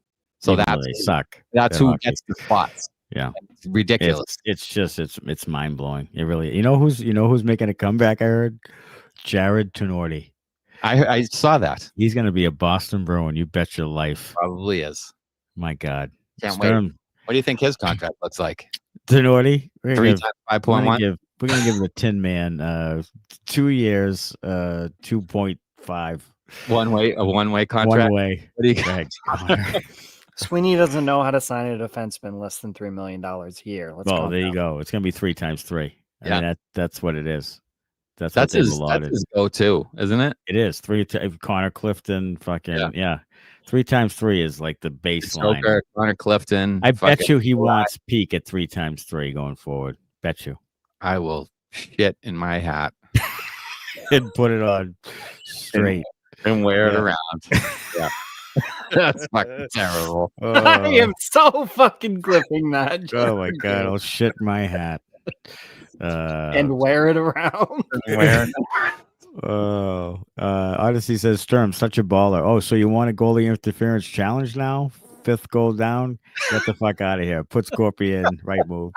So they suck. That's who gets the spots. Yeah, it's ridiculous. It's mind blowing. It really. You know who's making a comeback? I heard Jared Tenorti. I saw that. He's going to be a Boston Bruin. You bet your life. Probably is. My God. Can't wait. What do you think his contract looks like? Tenorti, 3 times 5.1. We're gonna give the Tin Man 2 years, 2.5. A one-way contract. One way. What do you Sweeney doesn't know how to sign a defenseman less than $3 million a year. There you go. It's gonna be 3 times 3. I mean, that's what it is. That's his go-to, isn't it? It is 3. Connor Clifton, fucking 3 times 3 is like the baseline. Stoker, Connor Clifton. I bet you he wants Peeke at 3 times 3 going forward. Bet you. I will shit in my hat and put it on straight and wear it around. Yeah. That's fucking terrible. I am so fucking clipping that. Oh my God, I'll shit my hat. And wear it around. Odyssey says Sturm, such a baller. Oh, so you want a goalie interference challenge now? 5th goal down? Get the fuck out of here. Put Scorpion, right move.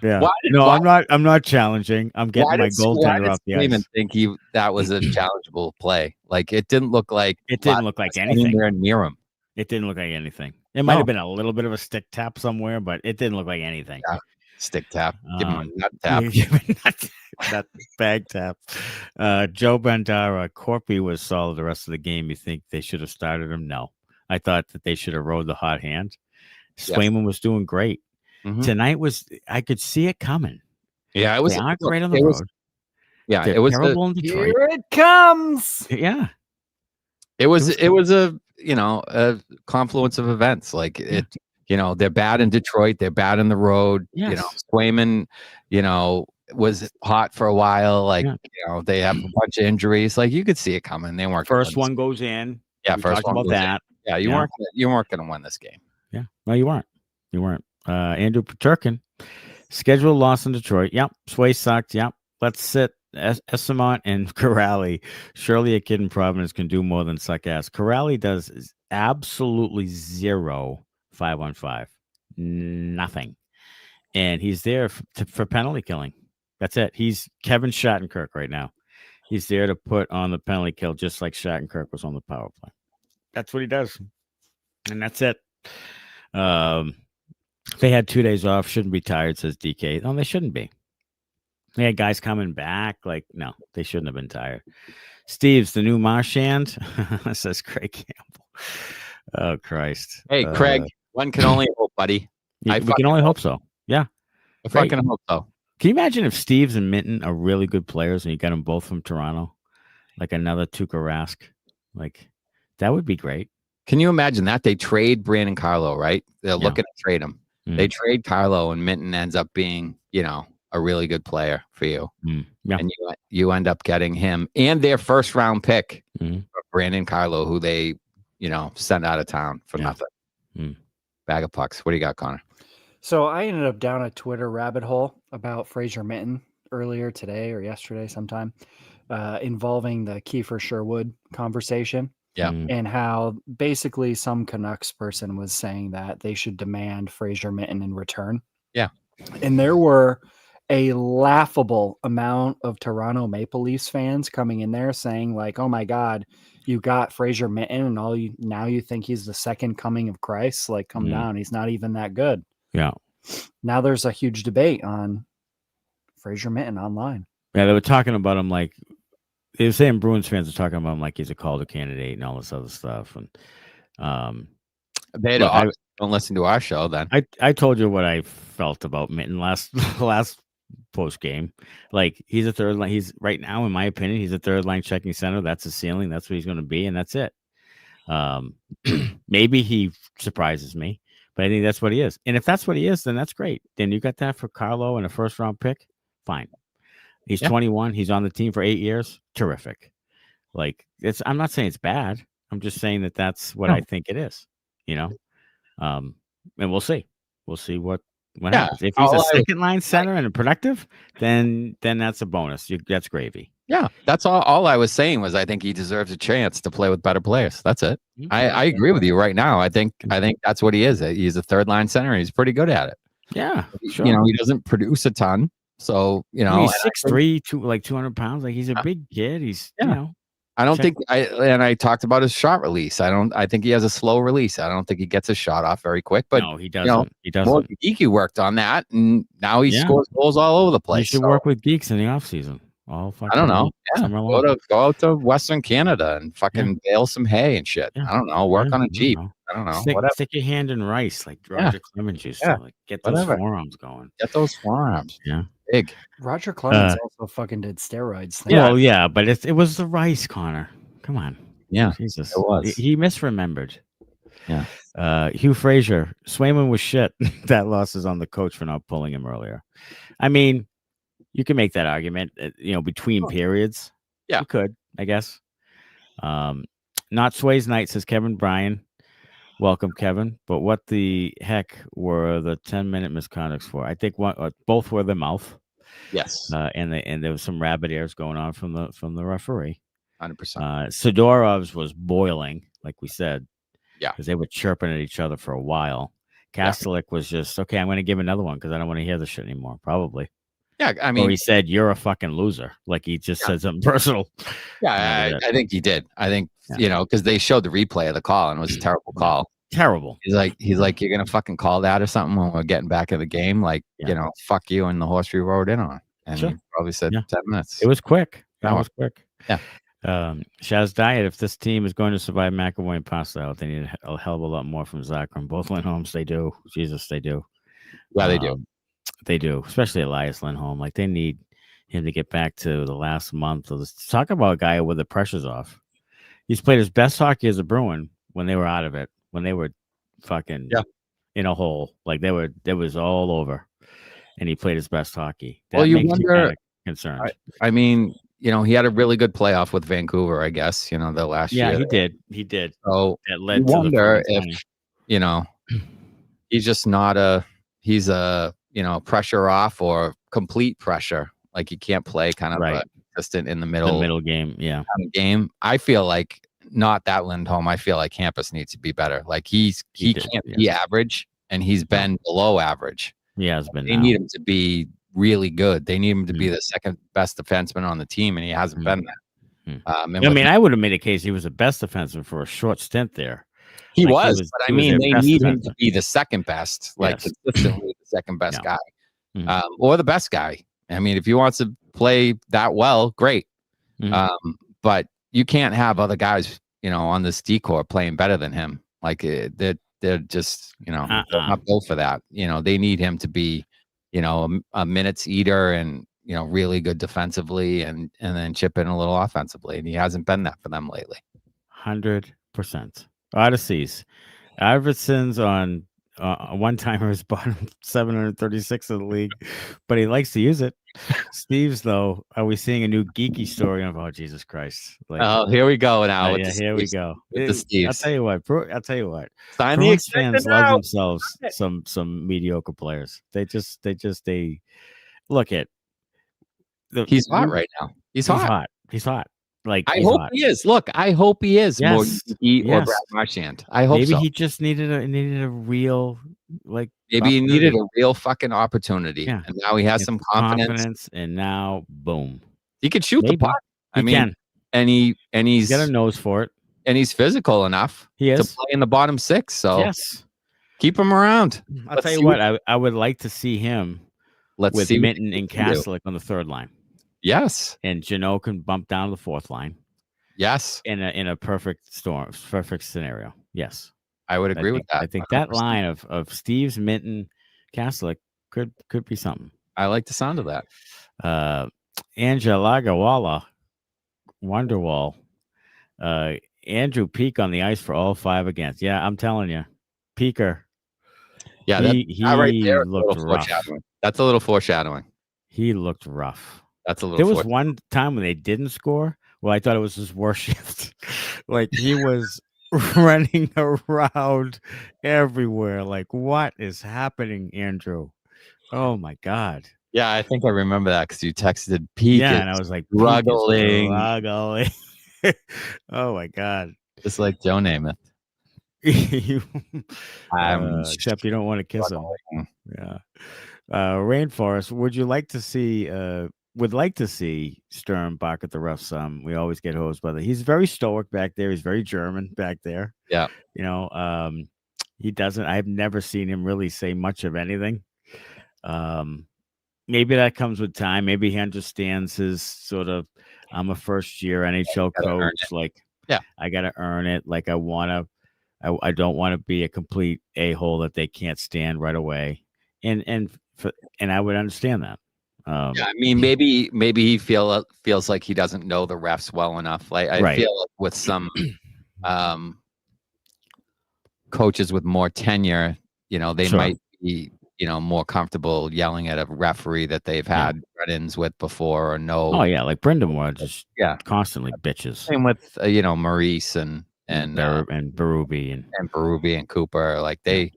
Yeah. Why did- No, why- I'm not challenging. I'm getting my why goaltender did off the Swayman ice. think that was a challengeable play? Like it didn't look like It didn't look like anything. anywhere near him. It didn't look like anything. It might have been a little bit of a stick tap somewhere, but it didn't look like anything. Yeah. Stick tap. Give him a nut tap. That bag tap. Joe Bandara, Korpi was solid the rest of the game. You think they should have started him? No. I thought that they should have rode the hot hand. Swayman was doing great. Mhm. Tonight I could see it coming. Yeah, it was. They aren't great on the road. Yeah, They're it was terrible in Detroit. Here it comes. Yeah. It was a confluence of events. Like it, they're bad in Detroit, they're bad in the road. Yes. Swayman, was hot for a while. Like, they have a bunch of injuries. Like you could see it coming. They weren't First one goes in. Yeah, We first talked one about goes in. that. Yeah, you weren't gonna win this game. Yeah. No, you weren't. Andrew Peterkin. Scheduled loss in Detroit. Yep. Sway sucked. Yep. Let's sit Eyssimont and Corrali. Surely a kid in Providence can do more than suck ass. Corrali does absolutely 0 5-on-5. Nothing. And he's there for penalty killing. That's it. He's Kevin Shattenkirk right now. He's there to put on the penalty kill just like Shattenkirk was on the power play. That's what he does. And that's it. They had 2 days off. Shouldn't be tired, says DK. No, they shouldn't be. They had guys coming back. Like, no, they shouldn't have been tired. Steve's the new Marchand, says Craig Campbell. Oh, Christ. Hey, Craig, one can only hope, buddy. We can only hope so. Yeah. I fucking hope so. Can you imagine if Steves and Minton are really good players and you got them both from Toronto? Like another Tuukka Rask? Like, that would be great. Can you imagine that? They trade Brandon Carlo, right? They're looking to trade him. They trade Carlo and Minton ends up being, a really good player for you. Yeah. And you end up getting him and their first round pick, Mm-hmm. Brandon Carlo, who they, sent out of town for nothing. Bag of pucks. What do you got, Connor? So I ended up down a Twitter rabbit hole about Fraser Minton earlier today or yesterday sometime, involving the Kiefer Sherwood conversation. Yeah. And how basically some Canucks person was saying that they should demand Fraser Minton in return. Yeah. And there were a laughable amount of Toronto Maple Leafs fans coming in there saying like, oh my God, you got Fraser Minton and now you think he's the second coming of Christ. Like, come down. He's not even that good. Yeah. Now there's a huge debate on Fraser Minton online. Yeah, they were talking about him like they were saying Bruins fans are talking about him like he's a Calder candidate and all this other stuff. And They don't listen to our show then. I told you what I felt about Minton last post game. Like he's a third line. He's right now, in my opinion, he's a third line checking center. That's his ceiling. That's what he's going to be, and that's it. Maybe he surprises me, but I think that's what he is. And if that's what he is, then that's great. Then you got that for Carlo and a first round pick. Fine. He's 21. He's on the team for 8 years. Terrific. Like I'm not saying it's bad. I'm just saying that that's what I think it is. And we'll see. We'll see what happens. If he's a second line center and productive, then that's a bonus. That's gravy. Yeah, that's all I was saying was I think he deserves a chance to play with better players. That's it. I agree with you right now. I think that's what he is. He's a third line center and he's pretty good at it. Yeah, sure. He doesn't produce a ton. So, he's 6'3", 200 pounds. Like he's a big kid. He's I don't think I talked about his shot release. I think he has a slow release. I don't think he gets his shot off very quick, but no, he doesn't. He doesn't. Well, Geekie worked on that and now he scores goals all over the place. You should work with geeks in the off season. I don't know. Yeah. Go out to Western Canada and fucking bale some hay and shit. Yeah. I don't know. Work on a Jeep. I don't know. Stick your hand in rice like Roger Clemens used to. Like, get those forearms going. Get those forearms. Yeah. Big. Roger Clemens also fucking did steroids. Yeah. Well, yeah, but it was the rice, Connor. Come on. Yeah. Jesus. It was. He misremembered. Yeah. Hugh Frazier. Swayman was shit. That loss is on the coach for not pulling him earlier. I mean, you can make that argument, between periods. Yeah. You could, I guess. Not Sway's night, says Kevin Bryan. Welcome, Kevin. But what the heck were the 10-minute misconducts for? I think both were the mouth. Yes. And there was some rabbit ears going on from the referee. 100%. Zadorov's was boiling, like we said. Yeah. Because they were chirping at each other for a while. Kastelic was just okay. I'm going to give another one because I don't want to hear this shit anymore. Probably. Yeah, I Or mean, he said, "You're a fucking loser." Like he just said something personal. yeah, I think he did. I think because they showed the replay of the call and it was a terrible call. Terrible. He's like, you're gonna fucking call that or something when we're getting back in the game. Like, fuck you and the horse we rode in on. And he probably said 10 minutes. It was quick. That was quick. Yeah. Shaz Diet, if this team is going to survive McAvoy and Pastrnak, they need a hell of a lot more from Zacha and both Lindholms. They do. Jesus, they do. Yeah, they do. They do, especially Elias Lindholm. Like they need him to get back to the last month. Talk about a guy where the pressure's off. He's played his best hockey as a Bruin when they were out of it. When they were fucking in a hole, like it was all over, and he played his best hockey. That you makes wonder. You kind of concerned. I mean, he had a really good playoff with Vancouver, I guess. The last year. Yeah, he did. He did. So that led you to wonder if he's just not he's a pressure off or complete pressure. Like he can't play kind of consistent in the middle game. Yeah, game. I feel like not that Lindholm. I feel like Hampus needs to be better. Like he can't be average, and he's been below average. He has been. They need him to be really good. They need him to be the second best defenseman on the team, and he hasn't been that. I would have made a case he was the best defenseman for a short stint there. He was, but I mean, they need him to be the second best, consistently the second best guy, or the best guy. I mean, if he wants to play that well, great. But you can't have other guys, on this decor playing better than him. Like they're just, not built for that. They need him to be, a minutes eater and really good defensively, and then chip in a little offensively. And he hasn't been that for them lately. 100%. Odysseys. Iverson's on one-timers bottom 736 of the league, but he likes to use it. Steve's, though, are we seeing a new Geekie story of, oh, Jesus Christ. Here we go now. Here we go. With the Steves. I'll tell you what. Sign the fans love themselves some mediocre players. They look at. He's hot right now. He's hot. He's hot. Like I hope he is. Look, I hope he is more Geekie or Brad Marchand. I hope maybe so. he just needed a real maybe he needed a real fucking opportunity. Yeah. And now he has some confidence. And now boom. He could shoot the puck. He can. And he's got a nose for it. And he's physical enough to play in the bottom six. So keep him around. I'll tell you what, I would like to see him with Minton and Kastelic on the third line. Yes. And Jeannot can bump down to the fourth line. Yes. In a perfect scenario. Yes. I would agree with that. I think 100%. That line of Steves, Minton, Kastelic could be something. I like the sound of that. Angela Lagawala, Wonderwall. Andrew Peeke on the ice for all 5 against. Yeah, I'm telling you. Peeker. Yeah, he right there looked rough. That's a little foreshadowing. He looked rough. That's a little. There was one time when they didn't score. Well, I thought it was his worst shift. Like he was running around everywhere. Like, what is happening, Andrew? Oh my God. Yeah, I think I remember that because you texted Peeke. Yeah, and I was like, struggling. Oh my God. Just like Joe Namath. Except you don't want to kiss him. Yeah. Rainforest, would like to see Sturm back at the rough some. We always get hosed by that. He's very stoic back there. He's very German back there. Yeah. He doesn't. I've never seen him really say much of anything. Maybe that comes with time. Maybe he understands his sort of, I'm a first year NHL coach. Like, I got to earn it. Like I don't want to be a complete a-hole that they can't stand right away. And I would understand that. I mean, maybe he feels like he doesn't know the refs well enough. Like I feel like with some coaches with more tenure, they might be, more comfortable yelling at a referee that they've had run-ins with before or know. Oh yeah, like Brendan Moore just constantly bitches. Same with Maurice and Berube and Berube and Cooper. Like they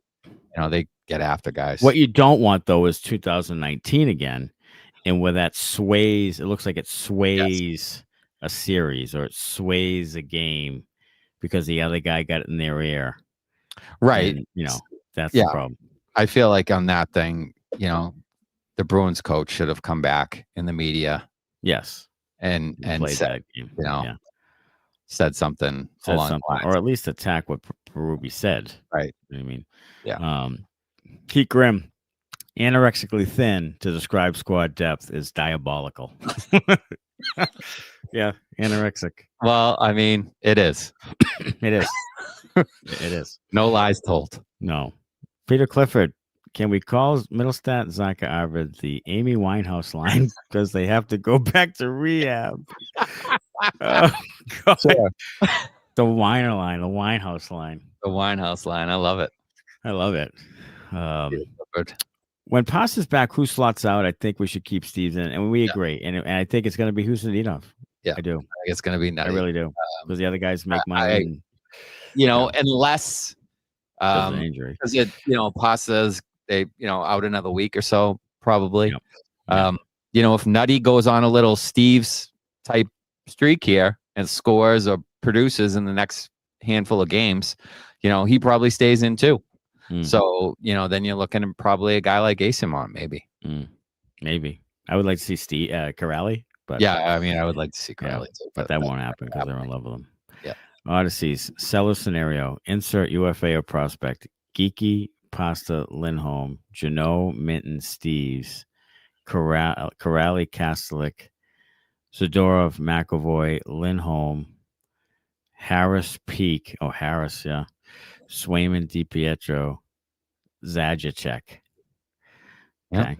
get after guys. What you don't want though is 2019 again. And where that sways, it looks like it sways a series or it sways a game because the other guy got it in their ear. Right. And, that's the problem. I feel like on that thing, the Bruins coach should have come back in the media. Yes. And played said, that game. Said something along the lines. Or at least attack what Berube said. Right. You know what I mean? Yeah. Keith Grimm, anorexically thin to describe squad depth is diabolical. Yeah, anorexic. Well, I mean, it is. It is. It is. No lies told. No. Peter Clifford, can we call Middlestat, Zacha, Arvid the Amy Winehouse line because they have to go back to rehab? Oh, God. Sure. The Weiner line, the Winehouse line. The Winehouse line. I love it. I love it. When Pasta's back, who slots out? I think we should keep Steves in, and we agree. And I think it's going to be Husadinov. Yeah, I do. I think it's going to be Nutty. I really do. Because the other guys make money. Unless injury. Because Pasta's out another week or so probably. Yep. If Nutty goes on a little Steves type streak here and scores or produces in the next handful of games, he probably stays in too. So, then you're looking at probably a guy like Eyssimont, maybe. Maybe. I would like to see Steve Corrali. But yeah, I mean, I would like to see Corrali too. But that won't happen because they're in love with him. Yeah. Odysseys. Seller scenario. Insert UFA or prospect. Geekie, Pasta, Lindholm, Jeannot, Minton, Steves, Corrali, Kastelic, Zadorov, McAvoy, Lindholm, Harris, Peeke. Oh, Harris, yeah. Swayman, DiPietro, Zacha. Okay.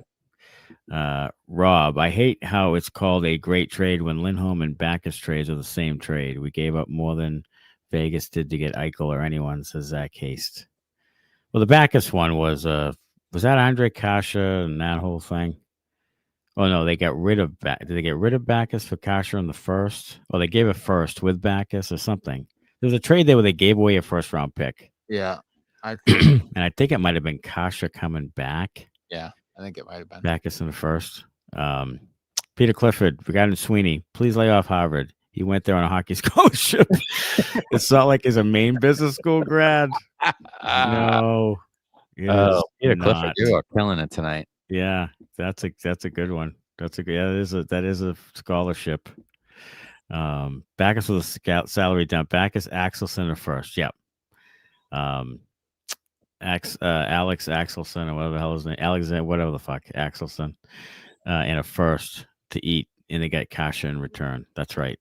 Rob, I hate how it's called a great trade when Lindholm and Backus trades are the same trade. We gave up more than Vegas did to get Eichel or anyone, says Zach Haste. Well, the Backus one was that Andre Kasha and that whole thing? Oh no, they got rid of Did they get rid of Backus for Kasha in the first? Or they gave a first with Backus or something. There was a trade there where they gave away a first round pick. Yeah. And I think it might have been Kasha coming back. Yeah, I think it might have been. Backus in the first. Peter Clifford, regarding Sweeney, please lay off Harvard. He went there on a hockey scholarship. It's not like he's a Maine business school grad. No. Peter Clifford, you are killing it tonight. Yeah, that's a good one. That is a scholarship. Backus with a scout salary down. Backus, Axelson or first. Yep. Alex Axelson or whatever the hell his name. Alexander, whatever the fuck. Axelson. And a first to eat. And they got Kasha in return. That's right.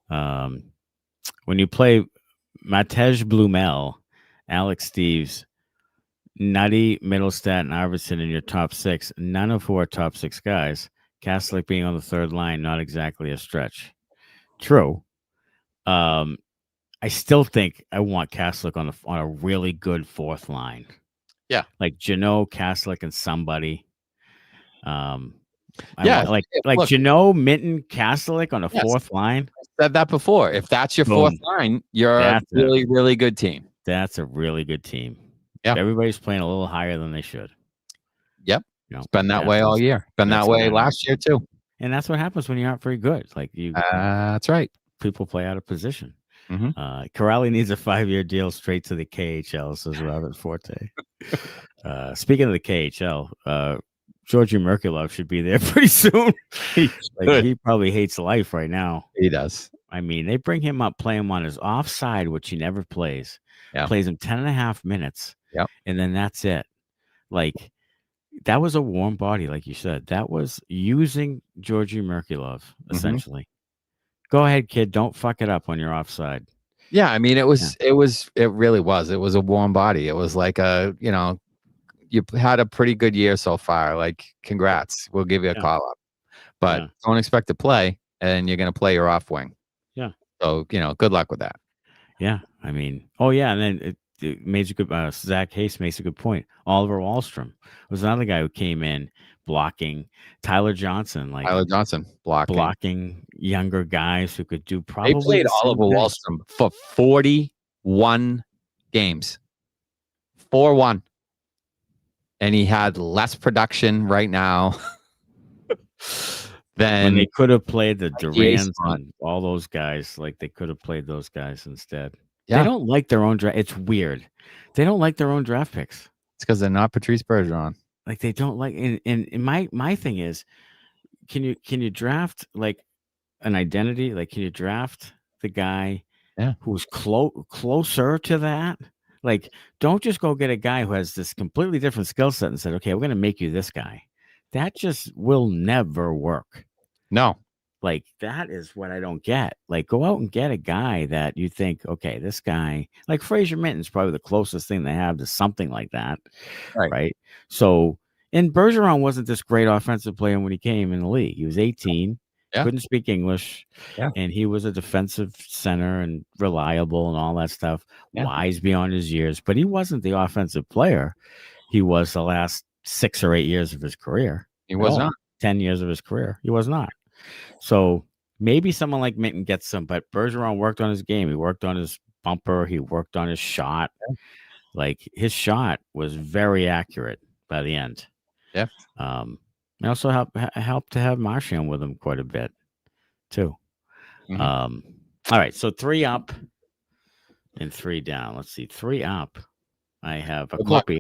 When you play Matej Blumel, Alex Steves, Nutty, Middlestat, and Arvidsson in your top six, none of who are top six guys. Kastelic being on the third line, not exactly a stretch. True. I still think I want Kastelic on a really good fourth line. Yeah, like Jeannot, Kastelic, and somebody. Look, Jeannot, Minton, Kastelic on a fourth line. I said that before. If that's your fourth line, you're a really, really good team. That's a really good team. Yeah, everybody's playing a little higher than they should. Yep, it's been that way all year. Been that way last year too. And that's what happens when you aren't very good. Like you. That's right. People play out of position. Mm-hmm. Corrali needs a 5-year deal straight to the KHL, says Robert Forte. Speaking of the KHL, Georgii Merkulov should be there pretty soon. He probably hates life right now. He does. I mean, they bring him up, play him on his offside, which he never plays. Yeah. Plays him 10.5 minutes. Yep. And then that's it. Like, that was a warm body, like you said. That was using Georgii Merkulov, essentially. Go ahead, kid. Don't fuck it up on your offside. Yeah, I mean, it really was. It was a warm body. It was like you had a pretty good year so far. Like, congrats. We'll give you a call up. But don't expect to play, and you're going to play your off wing. Yeah. So, good luck with that. Yeah. I mean, and then it made a good Zach Haste makes a good point. Oliver Wahlstrom was another guy who came in blocking. Tyler Johnson blocking younger guys who could do probably. They played Oliver Wahlstrom for 41 games. 4-1. And he had less production right now than they could have played the Durants and all those guys. Like, they could have played those guys instead. Yeah. They don't like their own draft. It's weird. They don't like their own draft picks. It's because they're not Patrice Bergeron. Like they don't like. And my thing is, can you draft like an identity? Like, can you draft the guy who's closer to that? Like, don't just go get a guy who has this completely different skill set and said, okay, we're going to make you this guy. That just will never work. No. Like, that is what I don't get. Like, go out and get a guy that you think, okay, this guy, like Fraser Minton's probably the closest thing they have to something like that. Right. So, and Bergeron wasn't this great offensive player when he came in the league. He was 18, couldn't speak English, and he was a defensive center and reliable and all that stuff, wise beyond his years. But he wasn't the offensive player he was the last 6 or 8 years of his career. He was not. 10 years of his career. He was not. So maybe someone like Minton gets some, but Bergeron worked on his game. He worked on his bumper. He worked on his shot. Like, his shot was very accurate by the end. Yeah. I also helped to have Marchand with him quite a bit too. All right. So 3 up and 3 down. Let's see. 3 up. I have a Corpy.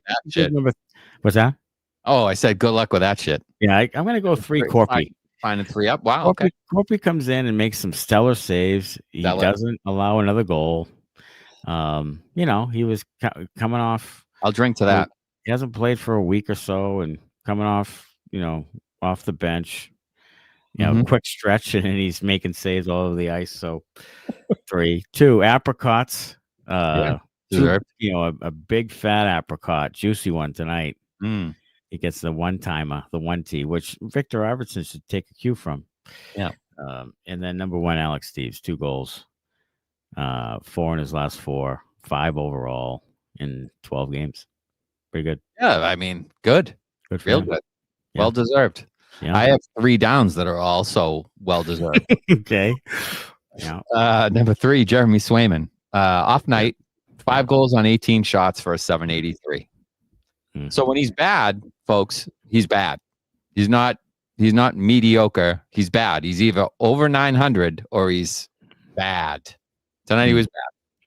What's that? Oh, I said good luck with that shit. Yeah, I'm going to go 3 Corpy. Finding 3 up. Wow. Okay. Corpy comes in and makes some stellar saves. He doesn't allow another goal. He was coming off. I'll drink to that. He hasn't played for a week or so and coming off, off the bench. Quick stretch, and he's making saves all over the ice. So 3. 2 apricots. Deserved. A big fat apricot, juicy one tonight. Mm. He gets the one-timer, the 1T, which Victor Robertson should take a cue from. Yeah. And then number 1, Alex Steves, 2 goals, 4 in his last 4, 5 overall in 12 games. Pretty good. Yeah, I mean, good. Good for Real him. good. Yeah. Well deserved. Yeah. I have 3 downs that are also well deserved. Okay. Yeah. Number 3, Jeremy Swayman. Off night, 5 goals on 18 shots for a 783. So when he's bad, folks, he's bad. He's not mediocre. He's bad. He's either over 900 or he's bad. Tonight he was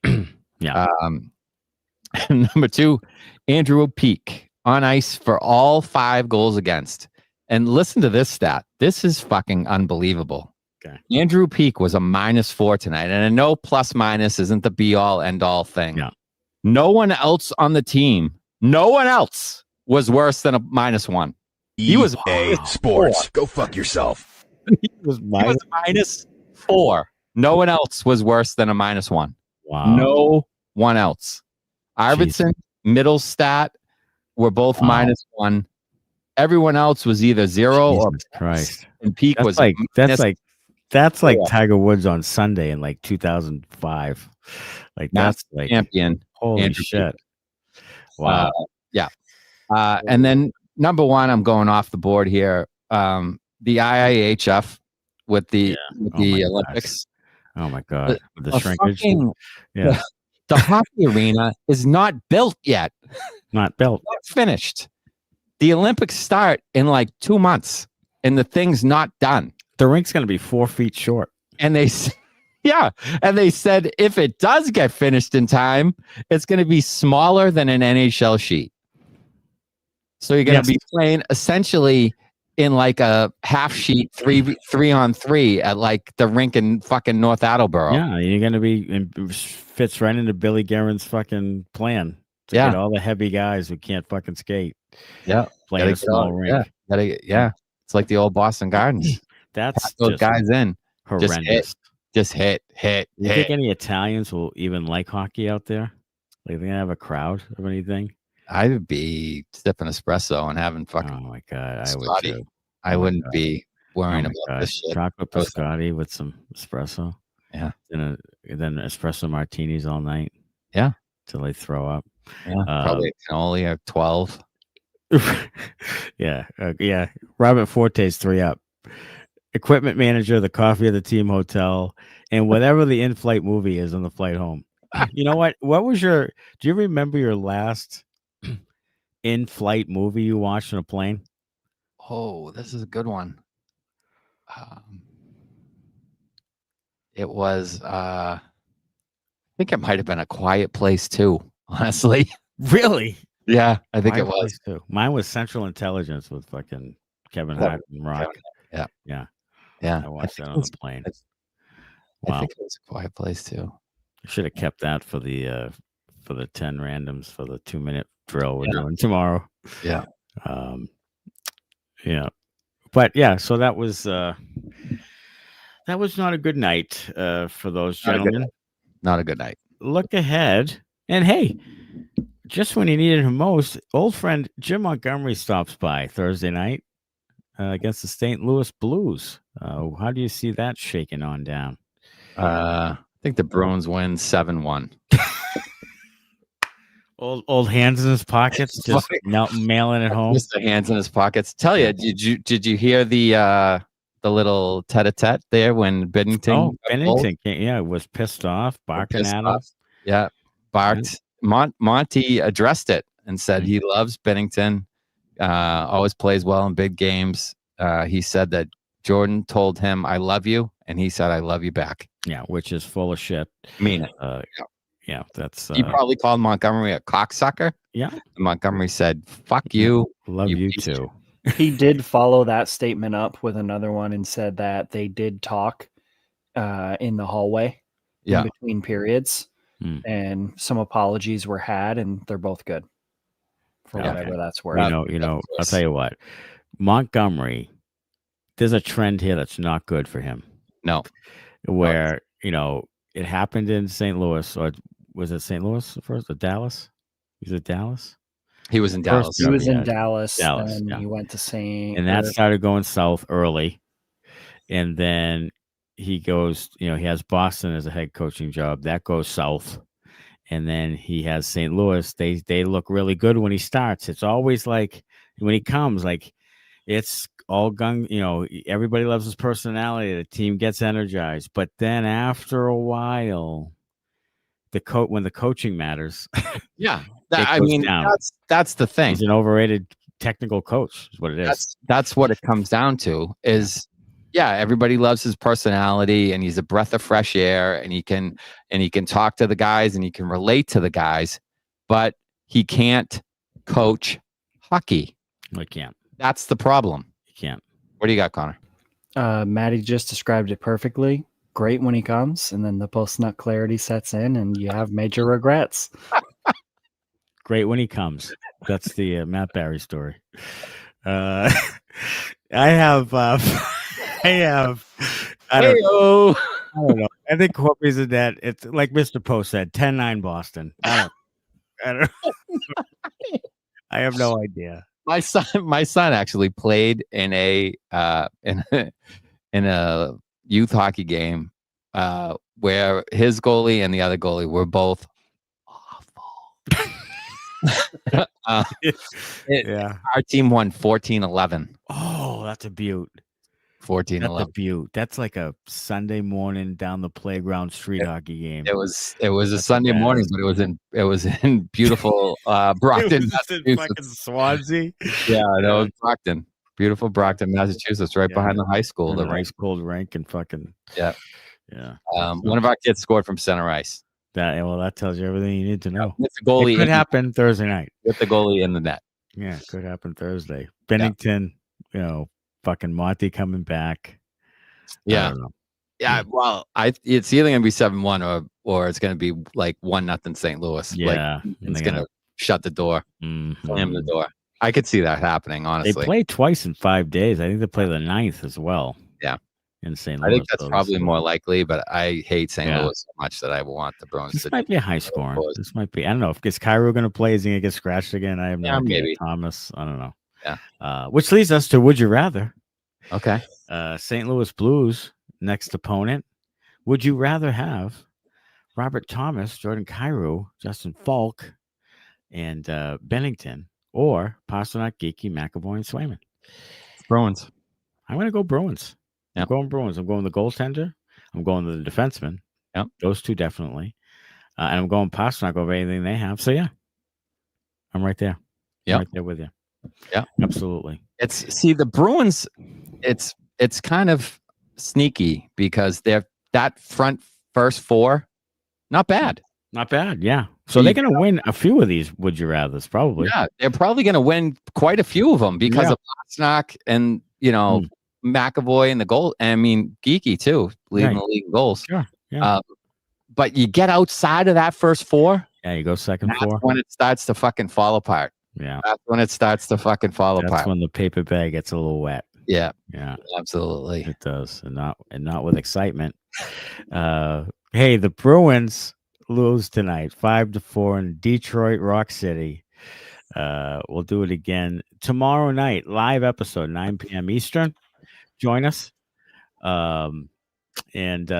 bad. Yeah. Number 2, Andrew Peeke on ice for all 5 goals against. And listen to this stat. This is fucking unbelievable. Okay. Andrew Peeke was a -4 tonight. And I know plus minus isn't the be all end all thing. Yeah. No one else on the team, no one else was worse than a -1. He was sports. Go fuck yourself. He was -4. No one else was worse than a -1. Wow. No one else. Arvidsson, middle stat, were both -1. Everyone else was either 0 or Christ. And Peeke was that's like Tiger Woods on Sunday in like 2005. Like that's like champion. Holy Andrew shit. Wow. And then number 1, I'm going off the board here. The IIHF with the Olympics. Gosh. Oh my God. With the shrinkage. The hockey arena is not built yet. Not built. Not finished. The Olympics start in like 2 months and the thing's not done. The rink's going to be 4 feet short. And they said if it does get finished in time, it's going to be smaller than an NHL sheet. So you're going to be playing essentially in like a half sheet 3-on-3 at like the rink in fucking North Attleboro. Yeah, you're going to be fits right into Billy Guerin's fucking plan to get all the heavy guys who can't fucking skate. Yeah, playing a small rink. It's like the old Boston Gardens. That's those guys in horrendous. Just hit. You think any Italians will even like hockey out there? Like they have a crowd or anything? I would be sipping espresso and having fucking. Oh my God, I would too. I wouldn't be worrying about this shit. Chocolate biscotti with some espresso. Yeah, and then espresso martinis all night. Yeah, till they throw up. Yeah, probably cannoli at 12. Yeah. Robert Forte's 3 up. Equipment manager, the coffee of the team hotel, and whatever the in-flight movie is on the flight home. You know what? Do you remember your last in-flight movie you watched on a plane? Oh, this is a good one. It was think it might have been A Quiet Place too, honestly. Really? Yeah, I think Quiet it was. Place too. Mine was Central Intelligence with fucking Kevin Hart and Rock. Yeah. I watched that on the plane. I think it was A Quiet Place too. I should have kept that for the 10 randoms for the 2-minute drill we're doing tomorrow. Yeah. Yeah. But yeah, so that was not a good night for those gentlemen. Not a good night. Look ahead, and hey, just when you needed him most, old friend Jim Montgomery stops by Thursday night against the St. Louis Blues. How do you see that shaking on down? I think the Bruins win 7-1. Old hands in his pockets, just mailing it home. Just the hands in his pockets. Tell you, did you hear the little tete-a-tete there when Binnington? Oh, Binnington, was pissed off, barking at him. Yeah, barked. Monty addressed it and said he loves Binnington. Always plays well in big games. He said that Jordan told him, "I love you," and he said, "I love you back." Yeah, which is full of shit. Mean it. Yeah, that's. He probably called Montgomery a cocksucker. Yeah. And Montgomery said, "Fuck you." Love you too. He did follow that statement up with another one and said that they did talk in the hallway in between periods, and some apologies were had, and they're both good for whatever that's worth. I'll tell you what, Montgomery, there's a trend here that's not good for him. No. Where, it happened in St. Louis, or was it St. Louis first or Dallas? Was it Dallas? He was in Dallas. He was in Dallas, and he went to St. And that started going south early. And then he goes, he has Boston as a head coaching job. That goes south. And then he has St. Louis. They look really good when he starts. It's always like when he comes, like it's all gung, everybody loves his personality. The team gets energized. But then after a while, when the coaching matters. Yeah. That's the thing. He's an overrated technical coach, is what it is. That's what it comes down to is, everybody loves his personality and he's a breath of fresh air and he can talk to the guys and he can relate to the guys, but he can't coach hockey. He can't. That's the problem. He can't. What do you got, Connor? Matty just described it perfectly. Great when he comes, and then the post-nut clarity sets in, and you have major regrets. Great when he comes. That's the Matt Barry story. I have. I don't know. I think Corpy's in that. It's like Mr. Post said, 10-9 Boston. I don't know. I have no idea. My son actually played in a youth hockey game where his goalie and the other goalie were both awful. Our team won 14-11. Oh, that's a beaut. 14-11. That's a beaut. That's like a Sunday morning down the playground street hockey game. It was a Sunday morning, but it was in beautiful Brockton, fucking Swansea. Yeah, no, it was Brockton. Beautiful Brockton, Massachusetts, right behind the high school. The ice cold rink and fucking yeah. One of our kids scored from center ice. That tells you everything you need to know. With the goalie, it could happen Thursday night. With the goalie in the net. Yeah, it could happen Thursday. Bennington, fucking Monty coming back. Yeah. Yeah, well, it's either gonna be 7-1 or it's gonna be like 1-0 St. Louis. Yeah, it's gonna shut the door, slam the door. I could see that happening. Honestly, they play twice in 5 days. I think they play the 9th as well. Yeah, in St. Louis. I think that's probably more likely, but I hate St. Louis so much that I want the Bruins. This might be a high scoring. This might be. I don't know if is Cairo going to play. Is he going to get scratched again? I have no idea. Maybe Thomas. I don't know. Yeah. Which leads us to would you rather? Okay. St. Louis Blues next opponent. Would you rather have Robert Thomas, Jordan Kyrou, Justin Falk, and Bennington, or Pastrnak, Geekie, McAvoy, and Swayman? Bruins. I'm going to go Bruins. Yep. I'm going Bruins. I'm going the goaltender. I'm going the defenseman. Yep. Those two definitely. And I'm going Pastrnak over anything they have. So, yeah. I'm right there. Yeah. Right there with you. Yeah. Absolutely. The Bruins, it's kind of sneaky because they're that front first four, not bad. Not bad. Yeah. So they're going to win a few of these would you rathers, probably. Yeah, they're probably going to win quite a few of them because of Pastrnak and, McAvoy and the goal. I mean, Geekie, too, leading the league in goals. Sure. Yeah. But you get outside of that first four. Yeah, you go second that's four. when it starts to fucking fall apart. Yeah. That's when it starts to fucking fall apart. That's when the paper bag gets a little wet. Yeah. Yeah. Absolutely. It does. And not with excitement. Hey, the Bruins lose tonight 5-4 in Detroit Rock City. We'll do it again tomorrow night, live episode 9 p.m. Eastern. Join us. And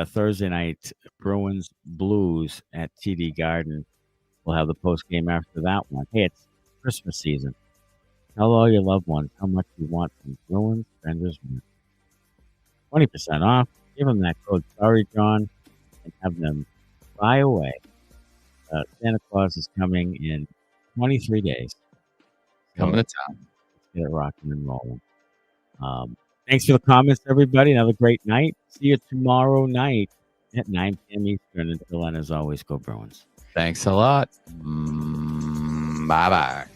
Thursday night, Bruins Blues at TD Garden. We'll have the post game after that one. Hey, it's Christmas season. Tell all your loved ones how much you want from Bruins Benders. 20% off. Give them that code. Sorry, John, and have them fly away. Santa Claus is coming in 23 days. Coming to town. Let's get it rocking and rolling. Thanks for the comments, everybody. Another great night. See you tomorrow night at 9 p.m. Eastern. Until then, as always, go Bruins. Thanks a lot. Bye-bye.